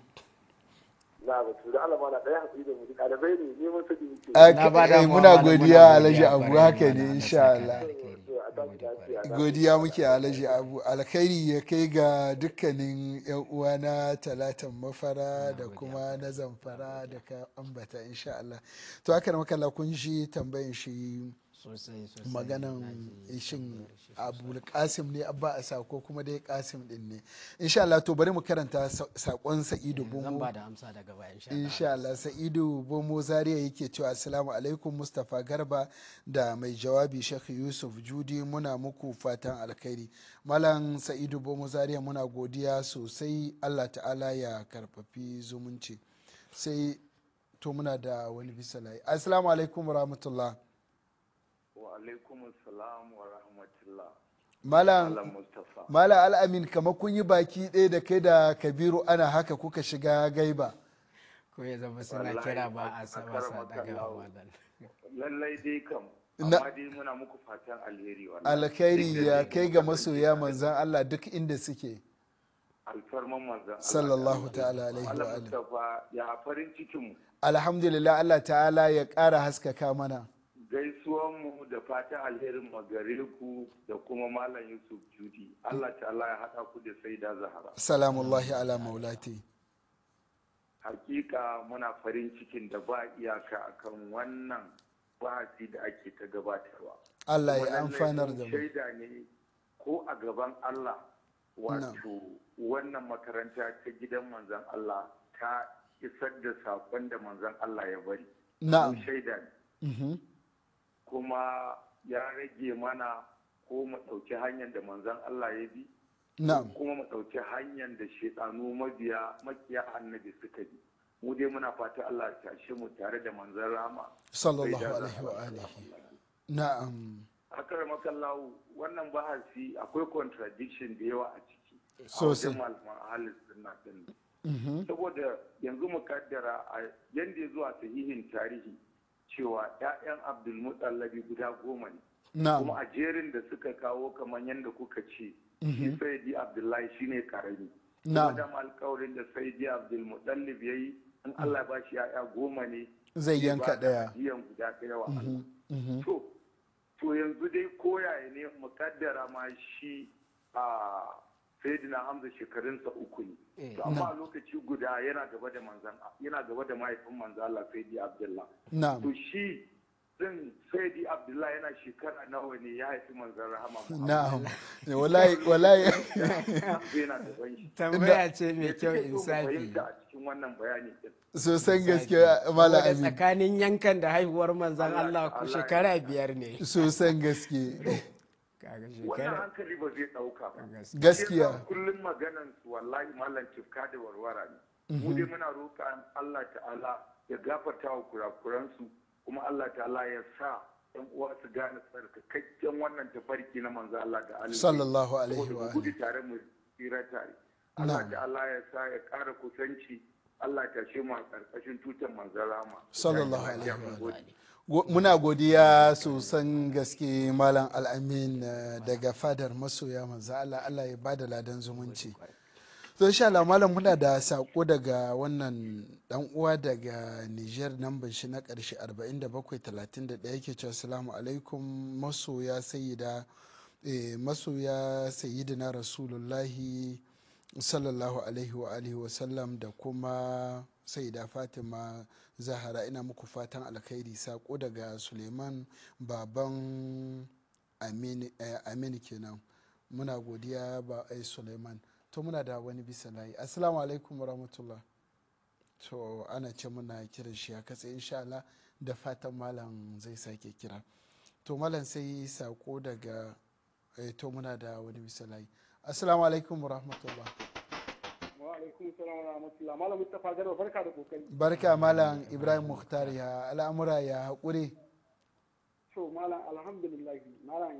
S5: Na ba su da Allah mana ɗaya hakuri da mu ɗalibai ne neman sani muke.
S2: Na ba da
S1: Muna
S2: malam,
S1: godiya Alhaji Abu,
S2: kwarai,
S1: haka
S2: malam,
S1: ne
S2: Allah
S1: insha
S2: saka
S1: Allah.
S2: alkhairi.
S5: A tashi lafiya.
S1: Godiya muke Alhaji Abu, alkhairi ya kai ga dukkanin yan uwana talatan mafara da kuma na zamfara da ka ambata insha Allah. To haka da makalla kun shi tambayin shi
S2: Sosai sosai.
S1: maganan
S2: Naji
S1: shin
S2: tambayar shi
S1: Abu Kasim ne abba a sa ko kuma dai Kasim din ne insha Allah. To bari mu karanta sakon Sa'idu
S2: zan
S1: Bomo
S2: ba da amsa daga baya insha Allah.
S1: insha Allah. Sa'idu Bomo Zaria yake cewa assalamu alaikum Mustapha Garba da mai jawabi Sheikh Yusuf Judi, muna muku fatan alkhairi. Malam Sa'idu Bomo Zaria muna godiya sosai, Allah ta'ala ya karfafi zumunci. Sai to muna da wani bisalai. Assalamu alaikum wa rahmatullah.
S6: Wa alaikum assalam wa rahmatullah.
S1: Malam
S6: Mustafa.
S1: Malam Al'amin, kamar kun yi baki ɗaya da kai da Kabiru ana haka kuka shiga gaiba.
S2: Ko ya zama suna kira ba a saba sa daga malam.
S6: Lallai dai kam. Amma dai muna muku fatan alheri wallahi.
S1: Alkhairi ya kai ga masoya manzan Allah duk inda suke.
S6: Alfarman manzan Allah.
S1: Sallallahu ta'ala alaihi wa
S6: Allah
S1: alihi.
S6: Mustafa ya farin cikin mu.
S1: Alhamdulillah, Allah ta'ala ya ƙara haskaka mana.
S6: Gaisuwan mu da fatan alherin magare ku da kuma Malam Yusuf Judi. Allah ta'ala ya haɗa ku da Saida Zahara.
S1: Salamullahi ala maulati.
S6: Hakika muna farin cikin da ba iyaka akan wannan bahasi da ake ta gabatarwa.
S1: Allah
S6: Kuma
S1: ya amfanar da mu.
S6: shaida ne ko a gaban Allah wato wannan makaranta ta gidan manzon Allah ta isar da saƙon da manzon Allah ya bari.
S1: Na'am.
S6: Mu shaida ne.
S1: Mhm.
S6: Kuma ya rage mana ko mu ɗauki hanyar da manzon Allah ya bi.
S1: Na'am.
S6: Kuma mu ɗauki hanyar da shaidanu makiya annabi suka bi. Mu dai muna fata Allah ya tashe mu tare da manzon Rama.
S1: Sallallahu alaihi wa alihi. Na'am.
S6: Akar makallahu wannan bahasi akwai contradiction da yawa a ciki.
S1: Sosai.
S6: A wajen malaman ahalin sunna din. Saboda yanzu mu kaddara a yanda ya zuwa sahihin tarihi cewa ‘ya'yan Abdulmuɗallabi guda 10 ne.
S1: Na'am.
S6: Kuma a jerin da suka kawo kamar yadda kuka ce, shi Sayyidi Abdullahi shine karami.
S1: Na'am.
S6: Kuma da alƙawarin da Sayyidi Abdulmuɗallib ya yi, in Allah ba shi ‘ya'ya 10 ne,
S1: Zai yanka ɗaya.
S6: Biyan guda ɗaya wa Allah. To yanzu dai koyaye ne mukaddara ma shi a Sayyidina Hamza shekarunsa 3 ne. To amma a lokaci guda yana gaba da mahaifin manzan Allah Sayyidi Abdullahi.
S1: Na'am.
S6: To shi din Sayyidi Abdullahi yana shekara nawa ne ya haifi manzan rahama
S1: Na'am. Wallahi
S6: yana da ban shi.
S2: Tambaya ce mai kyau
S6: Me kike so mu
S2: insafi.
S6: fahimta a cikin wannan bayani din?
S1: sosan gaske Malam
S2: Saboda
S1: Amin.
S2: tsakanin yankan da haihuwar manzan Allah ku shekara 5 ne.
S1: Sosan gaske.
S2: Kaga
S6: Wannan
S2: shekara
S6: hankali ba zai ɗauka ba.
S1: Gaskiya.
S6: Yasa kullum maganan su wallahi mallan tifka da warwara ne. Mu dai muna roƙa Allah ta'ala ya gafarta wa kurakuransu kuma Allah ta'ala ya sa ɗan uwa su gane tsarkakakken wannan tafarki na manzo Allah da Allah.
S1: Sallallahu alaihi wa
S6: gudu tare mu tsira tare. Allah ta'ala ya sa ya ƙara kusanci Allah ta shi mu a ƙarƙashin tutar manzo Rama.
S1: Sallallahu alaihi wa muna godiya sosan gaske Malam Al'amin daga fadar masoya manzo Allah. Allah ya bada ladan zumunci. To insha Allah Malam, muna da sako daga wannan dan uwa daga Niger, namban shi na karshe 4731 yake cewa assalamu alaikum masoya sayyidina rasulullahi sallallahu alaihi wa alihi wa sallam da kuma sayyida Fatima Zahara, ina muku fatan alkhairi. Sako daga Suleiman baban Amin kenan. Muna godiya ba Suleiman. To muna da wani bisa layi. Assalamu alaikum warahmatullah. To ana ce muna kiran shi a katse insha Allah, da fatan malam zai sake kira. To malam sai sako daga to muna da wani bisa layi. Assalamu alaikum warahmatullah.
S4: Wa alaikum salam wa rahmatullah. Malam Mustafa Garba, barka da kokari.
S1: Barka Malam Ibrahim Mukhtar, ya al'amura ya haƙuri.
S4: To malam alhamdulillah, malam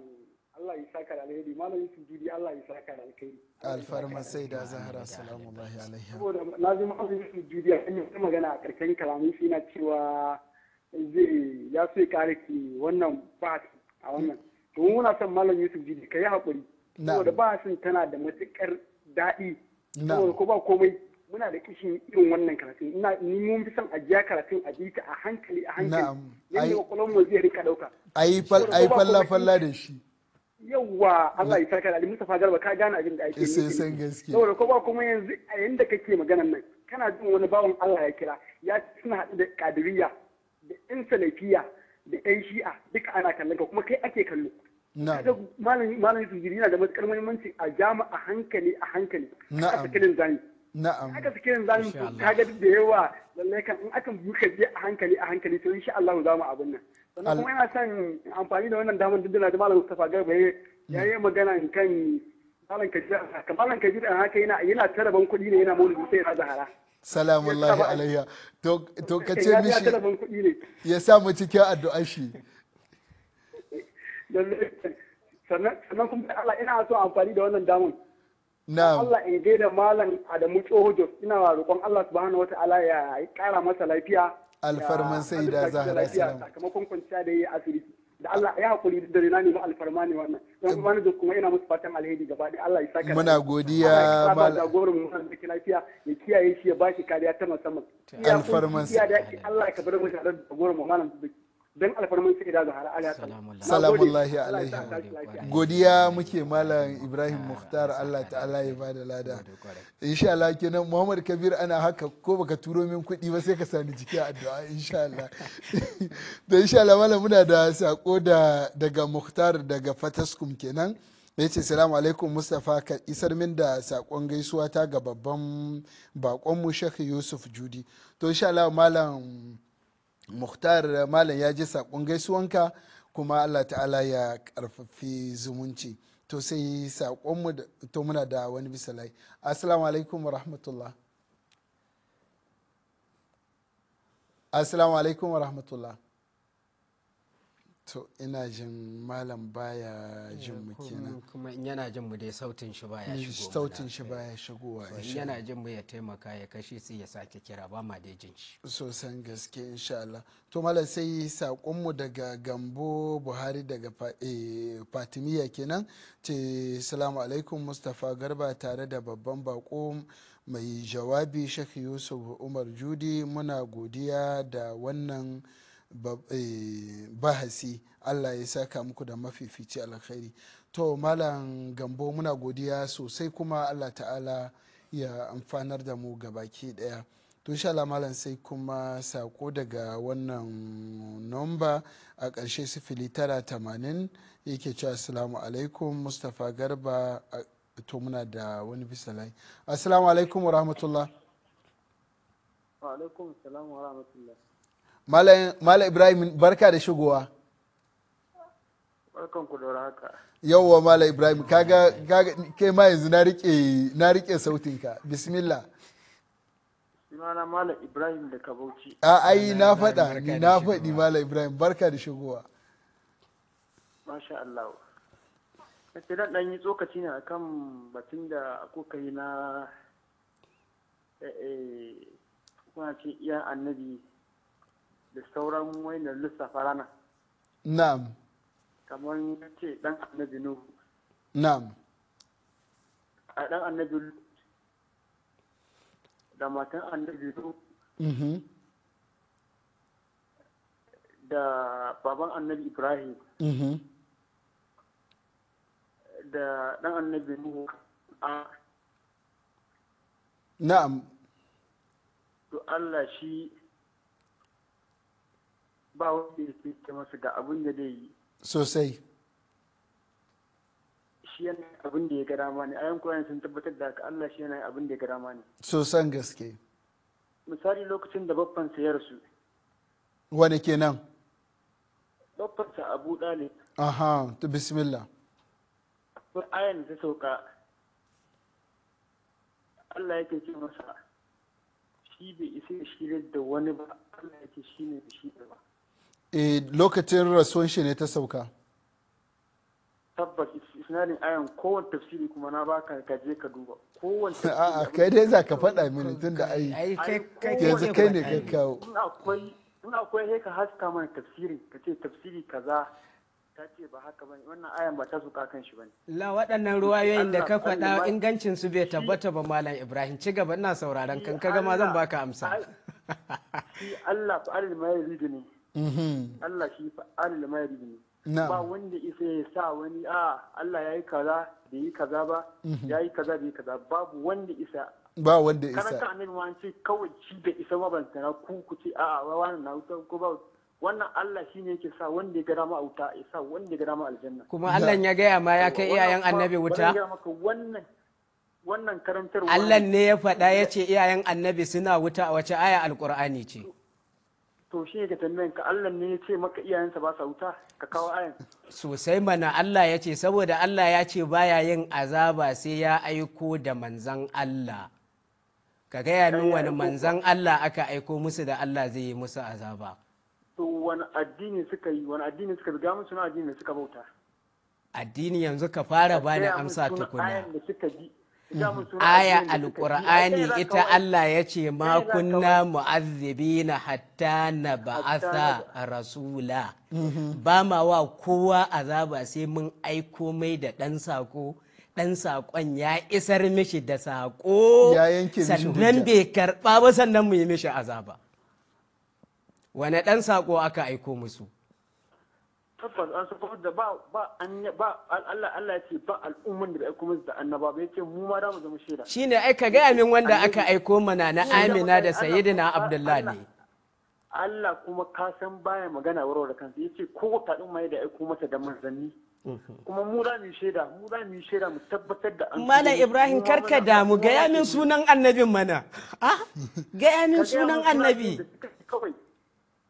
S7: Allah ya saka da alheri, malam Yusuf Judi Allah ya saka da alheri.
S1: alfarma sai da zahara salamullahi alaiha.
S7: Saboda na ji malam Yusuf Judi a kan ta magana a karshen kalamin shi na cewa zai ya so ya kare ki wannan ba a wannan. To muna son malam Yusuf Judi ka yi haƙuri. Saboda ba sun tana da matuƙar daɗi. Saboda ko ba komai muna da kishin irin wannan karatun ni mun fi son a jiya karatun a bita a hankali yadda kwakwalwar mu zai rika dauka
S1: ayi falla da shi
S7: yawwa Allah ya saka da Mustafa Garba ka gane abin da ake
S1: nufi sai gaskiya
S7: saboda ko ba kuma yanzu a yanda kake maganan nan kana jin wani bawan Allah ya kira ya suna haɗu da kadiriya da yan salafiya da yan shi'a duka ana kallon ka kuma kai ake kallo kaga malamin Yusuf Jiri yana da matukar muhimmanci a jama a hankali a cikin zani
S1: na'am
S7: aka fi kiran zamu kaga da yawa lallai kan in aka buka je a hankali to insha Allah za mu abin nan sannan kuma ina son amfani da wannan damar dindina da malam Mustafa Garba ya yi magana kan malam Kabir an haka yana taraban kuɗi ne yana maulidi sai ya zahara
S1: salamullahi alayya to ka ce mishi ya sa mu cikin addu'a shi
S7: sannan kuma Allah ina so amfani da wannan damar
S1: Na'am.
S7: Allah in gaida malam Adamu Tsoho Jos ina roƙon Allah subhanahu wata'ala ya ƙara masa lafiya.
S1: Alfarman sai da Zahra salam.
S7: Sakamakon kwanciya da yayi asibiti. Da Allah ya hakuri da na nemi alfarma ne wannan. Don kuma ni kuma ina musu fatan alheri gaba ɗaya Allah ya saka.
S1: Muna godiya
S7: malam. Jagoran mu da lafiya ya kiyaye shi ya ba shi kariya ta musamman.
S1: Alfarman sai.
S7: Allah ya kabar mu da jagoran mu malam don alfarman sai da Zahra Allah
S1: salamullahi alaihi godiya muke malam Ibrahim Mukhtar Allah ta'ala ya bada lada insha Allah kenan Muhammad Kabir ana haka ko baka turo min kuɗi ba sai ka sani cikin addu'a insha Allah da insha Allah malam muna da sako daga Mukhtar daga Fataskum kenan yace salamu alaikum Mustafa ka isar min da sakon gaisuwa ta ga babban bakon mu Sheikh Yusuf Judi to insha Allah malam Mukhtar malam ya ji saƙon gaisuwanka kuma Allah ta'ala ya ƙarfafi zumunci to sai saƙonmu to muna da wani bisalai assalamu alaikum wa rahmatullah assalamu alaikum wa rahmatullah to ina jin malam baya jin mu kenan
S2: kuma in yana jin mu dai sautin shi baya shigo
S1: sautin shi baya shigowa
S2: yana jin mu ya taimaka ya kashe sai ya sake kira ba ma dai jin shi
S1: sosan gaske insha Allah to malam sai sakon mu daga Gambo Buhari daga Fatimiya kenan ce assalamu alaikum Mustafa Garba tare da babban bako mai jawabi Sheikh Yusuf Umar Judi muna godiya da wannan bahasi Allah ya saka muku da mafifici alkhairi to malam Gambo muna godiya sosai kuma Allah ta'ala ya amfanar da mu gabaki daya to insha Allah malam sai kuma sako daga wannan nomba a ƙarshe 0980 yake cewa assalamu alaikum Mustafa Garba to muna da wani bisalai assalamu alaikum wa rahmatullah
S7: wa alaikum assalam wa rahmatullah
S1: Malam Ibrahim barka da shigowa.
S7: Barkan ku da haka.
S1: Yawwa Malam Ibrahim kaga kai ma yanzu na rike sautinka. Bismillah.
S7: Sunana Malam Ibrahim da Kabauci.
S1: Ai na faɗi Malam Ibrahim barka da shigowa.
S7: Masha Allah. Kace dan yi tsokaci ne akan batun da kuka yi na kuna ce iya annabi da sauran wayannan lissafa rana.
S1: Na'am.
S7: Kamar ce dan annabi Nuhu.
S1: Na'am.
S7: A dan annabi da matan annabi Nuhu. Da baban annabi Ibrahim. Da dan annabi Nuhu.
S1: Na'am.
S7: To Allah shi ba wanda ya ce masa ga abin da zai yi
S1: sosai
S7: shi yana abin da ya ga dama ne ayan koyan sun tabbatar da haka Allah shi yana abin da ya ga dama ne
S1: sosan gaske
S7: misali lokacin da babban sa ya rasu
S1: wani kenan
S7: babban sa Abu Dalib
S1: aha to bismillah
S7: ko ayan ta sauka Allah yake ce masa shi bai isa shi da wani ba Allah yake shi ne shi da ba
S1: lokacin rasuwan shi ne ta sauka
S7: tabbas isnadin ayan kowane tafsiri kuma na baka ka je ka duba kowane tafsiri.
S1: A'a kai dai za ka faɗa mini tun da ai yanzu kai ne ka kawo.
S7: In akwai sai ka haska mana tafsirin ka ce tafsiri kaza ta ce ba haka bane wannan ayan ba ta suka kan shi bane.
S2: La waɗannan ruwayoyin da ka faɗa ingancin su bai tabbata ba Malam Ibrahim, ci gaba ina sauraron kan kaga ma zan baka amsa.
S7: Shi Allah fa alil ma yuridu ne. Allah shi fa alil ma yuridu ne. Ba wanda isa ya sa wani Allah ya yi kaza da yi kaza ba ya yi kaza da yi kaza babu wanda isa.
S1: Ba wanda isa.
S7: Kana ka annabi ma ce kawai shi da isa mabantana ku ce wannan na wuta ko ba wannan Allah shi ne yake sa wanda ya gada ma wuta ya sa wanda ya gada ma aljanna.
S2: Kuma Allah ya gaya ma ya kai iyayen annabi wuta.
S7: Wannan karantarwa
S2: Allah ne ya faɗa ya ce iyayen annabi suna wuta a wace aya alƙur'ani ce.
S7: To shi ne ka tambayan ka Allah ne ya ce maka iyayensa ba sa wuta ka kawo ayan.
S2: Sosai mana Allah ya ce saboda Allah ya ce baya yin azaba sai ya aiko da manzan Allah. Ka gaya min wani manzan Allah aka aiko musu da Allah zai yi musu azaba.
S7: To wani addini suka yi wani addini suka bi gamun suna addini suka bauta.
S2: Addini yanzu ka fara bani amsa tukuna.
S7: Aya
S2: aya alqur'ani ita Allah ya ce ma kunna mu'azzibina hatta na ba'atha rasula ba ma wa kowa azaba sai mun aiko mai da dan sako dan sakon ya isar mishi da sako sannan bai karba ba sannan mu yi mishi azaba. Wane dan sako aka aiko musu?
S7: Tabbas an saka da ba Allah ya ce ba al'umman da bai aiko musu da annaba ba yace mu ma da mu zama shaida.
S2: Shine ai ka gaya min wanda aka aiko mana na Amina da Sayyidina Abdullahi ne.
S7: Allah kuma ka san baya magana warware kansa yace ko ta din mai da aiko mata da manzanni. Kuma mu da mu shaida mu tabbatar da an.
S2: Malam Ibrahim karka damu gaya min sunan annabin mana. Gaya min sunan annabi.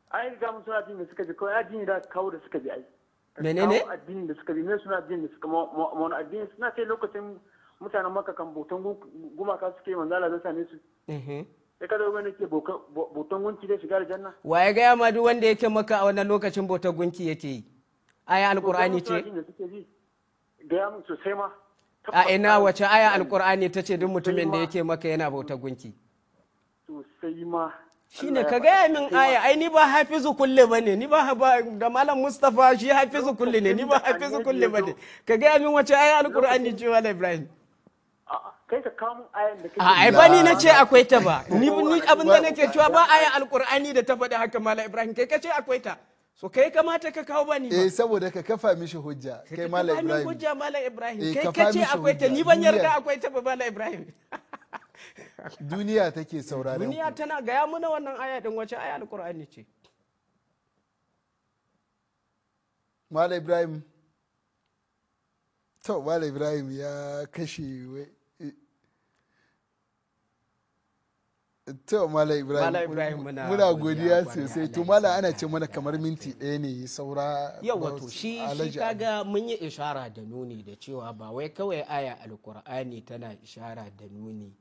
S7: Ai ga mun suna addini da suka bi kawai addini da kawo da suka bi ai.
S2: Menene?
S7: Addini da suka bi me suna addini da suka mu addini suna kai lokacin mutanen Makka kan bautan gumaka suke manzala zan same su. Sai ka zo gani ke bautan gunki da shiga aljanna.
S2: Wa ya gaya ma duk wanda yake maka a wannan lokacin bautan gunki yake yi? Aya alqur'ani ce?
S7: Gaya mun sosai ma.
S2: A ina wace aya alqur'ani ta ce duk mutumin da yake maka yana bautan gunki?
S7: Sosai ma.
S2: Shine ka gaya min aya ai ni ba hafizu kulle bane ni ba da malam Mustafa shi hafizu kulle ne ni ba hafizu kulle bane ka gaya min wace aya alqur'ani ce wala Ibrahim
S7: kai ka kawo min ayan da kake
S2: ai ba ni nace akwai ta ba ni abin da nake cewa ba aya alqur'ani da ta faɗi haka malam Ibrahim kai kace akwai ta so kai kamata ka kawo bani ba
S1: saboda ka kafa mishi hujja kai malam Ibrahim
S2: hujja malam Ibrahim kai kace akwai ta ni ban yarda akwai ta ba malam Ibrahim
S1: duniya take sauraren
S2: duniya tana gaya mana wannan aya din wace aya alqur'ani ce
S1: Malam Ibrahim to Malam Ibrahim ya kashe to Malam Ibrahim muna godiya sosai to Malam ana ce mana kamar minti ɗaya ne saura
S2: yawa to shi kaga mun yi ishara da nuni da cewa ba wai kawai aya alqur'ani tana ishara da nuni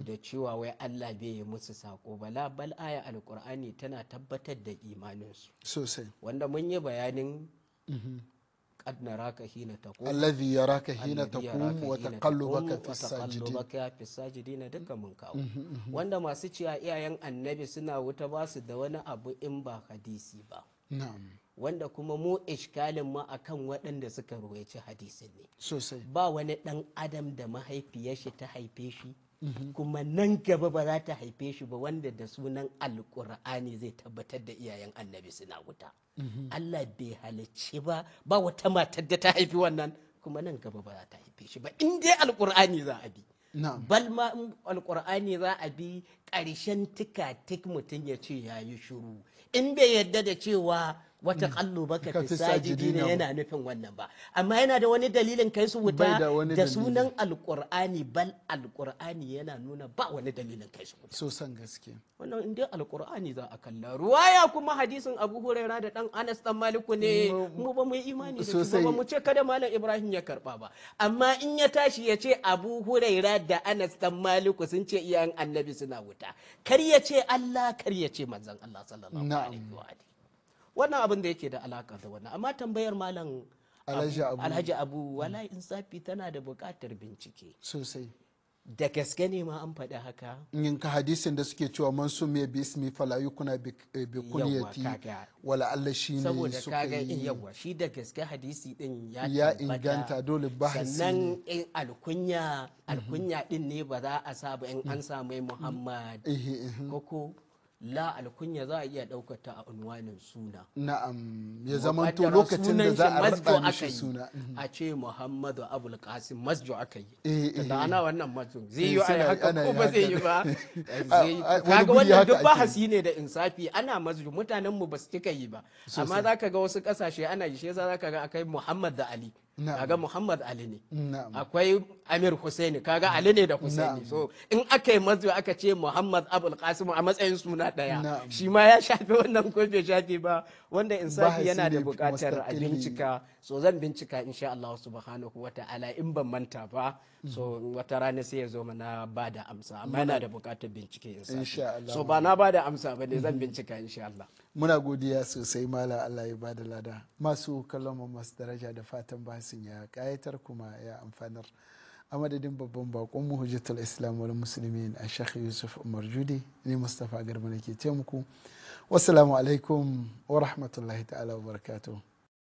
S2: da cewa wai Allah bai yi musu sako bala bal aya alqur'ani tana tabbatar da imaninsu
S1: sosai
S2: wanda mun yi bayanin qad naraka hina taqum
S1: alladhi yaraka hina taqum wa taqallubaka fi
S2: sajidin duka mun kawo wanda masu cewa iyayen annabi suna wuta ba su da wani abu in ba hadisi ba
S1: na'am
S2: wanda kuma mu iskalin ma akan waɗanda suka ruwaici hadisin ne
S1: sosai
S2: ba wani ɗan adam da mahaifiyar shi ta haife shi kuma nan gaba ba za ta haife shi ba wanda da sunan alkur'ani zai tabbatar da iyayen annabi suna wuta Allah bai halicci ba wata matar da ta haifi wannan kuma nan gaba ba za ta haife shi ba in dai alkur'ani za a bi bal ma alkur'ani za a bi ƙarshen tik mutum ya ce ya yi shuru in bai yarda da cewa wata kallo baka fi sajidi ne yana nufin wannan ba amma yana da wani dalilin kai su wuta da sunan alkur'ani bal alkur'ani yana nuna ba wani dalilin kai su wuta
S1: so san gaske
S2: wannan inda alkur'ani za a kalla ruwaya kuma hadisin Abu Huraira da dan Anas dan Maliku ne mu ba mu yi imani da shi ba mu ce kada malam Ibrahim ya karba ba amma in ya tashi ya ce Abu Huraira da Anas dan Maliku sun ce iyayen annabi suna wuta kar ya ce Allah kar ya ce manzon Allah sallallahu alaihi wa alihi wannan abin da yake da alaka da wannan amma tambayar malam alhaji abu wala insafi tana da buƙatar bincike
S1: sosai.
S2: da gaske ne ma an faɗi haka
S1: in ka hadisin da suke cewa man su me bi ismi fala yukuna bi kunyati wala Allah shine
S2: saboda kaga in yawa shi da gaske hadisi din
S1: ya inganta dole bahasi
S2: sannan in alkunya din ne ba za a saba in an samu Muhammad koko la alkunya za a iya ɗaukar ta a unwanin suna
S1: na'am ya zamanto lokacin da za a rada mishi suna
S2: a ce Muhammadu Abul Qasim masjo aka yi da ana wannan masjo zai yi haka ko ba zai yi ba kaga wannan duk bahasi ne da insafi ana masjo mutanen mu ba su cika yi ba amma zaka ga wasu kasashe ana yi shi yasa zaka ga akai Muhammad da Ali kaga Muhammad Ali ne akwai Amir Husaini kaga Ali ne da Husaini so in aka yi masjo aka ce Muhammad Abul Qasim a matsayin suna daya shi ma ya shafe wannan ko bai shafe ba wanda insafi yana da bukatar a bincika so zan bincika insha Allah subhanahu wata'ala in ban manta ba so wata rana sai ya zo mana ba da amsa amma yana da bukatar bincike insafi so ba na ba da amsa ba ne zan bincika insha Allah.
S1: Muna godiya sosai mala Allah ya bada lada masu kallon masu daraja da fatan basin ya kayatar kuma ya amfanar a madadin babban bakon mu hujjatul islam wal muslimin a Sheikh Yusuf Umar Judi ne Mustapha Garba nake ce muku wassalamu alaikum wa rahmatullahi ta'ala wa barakatuh.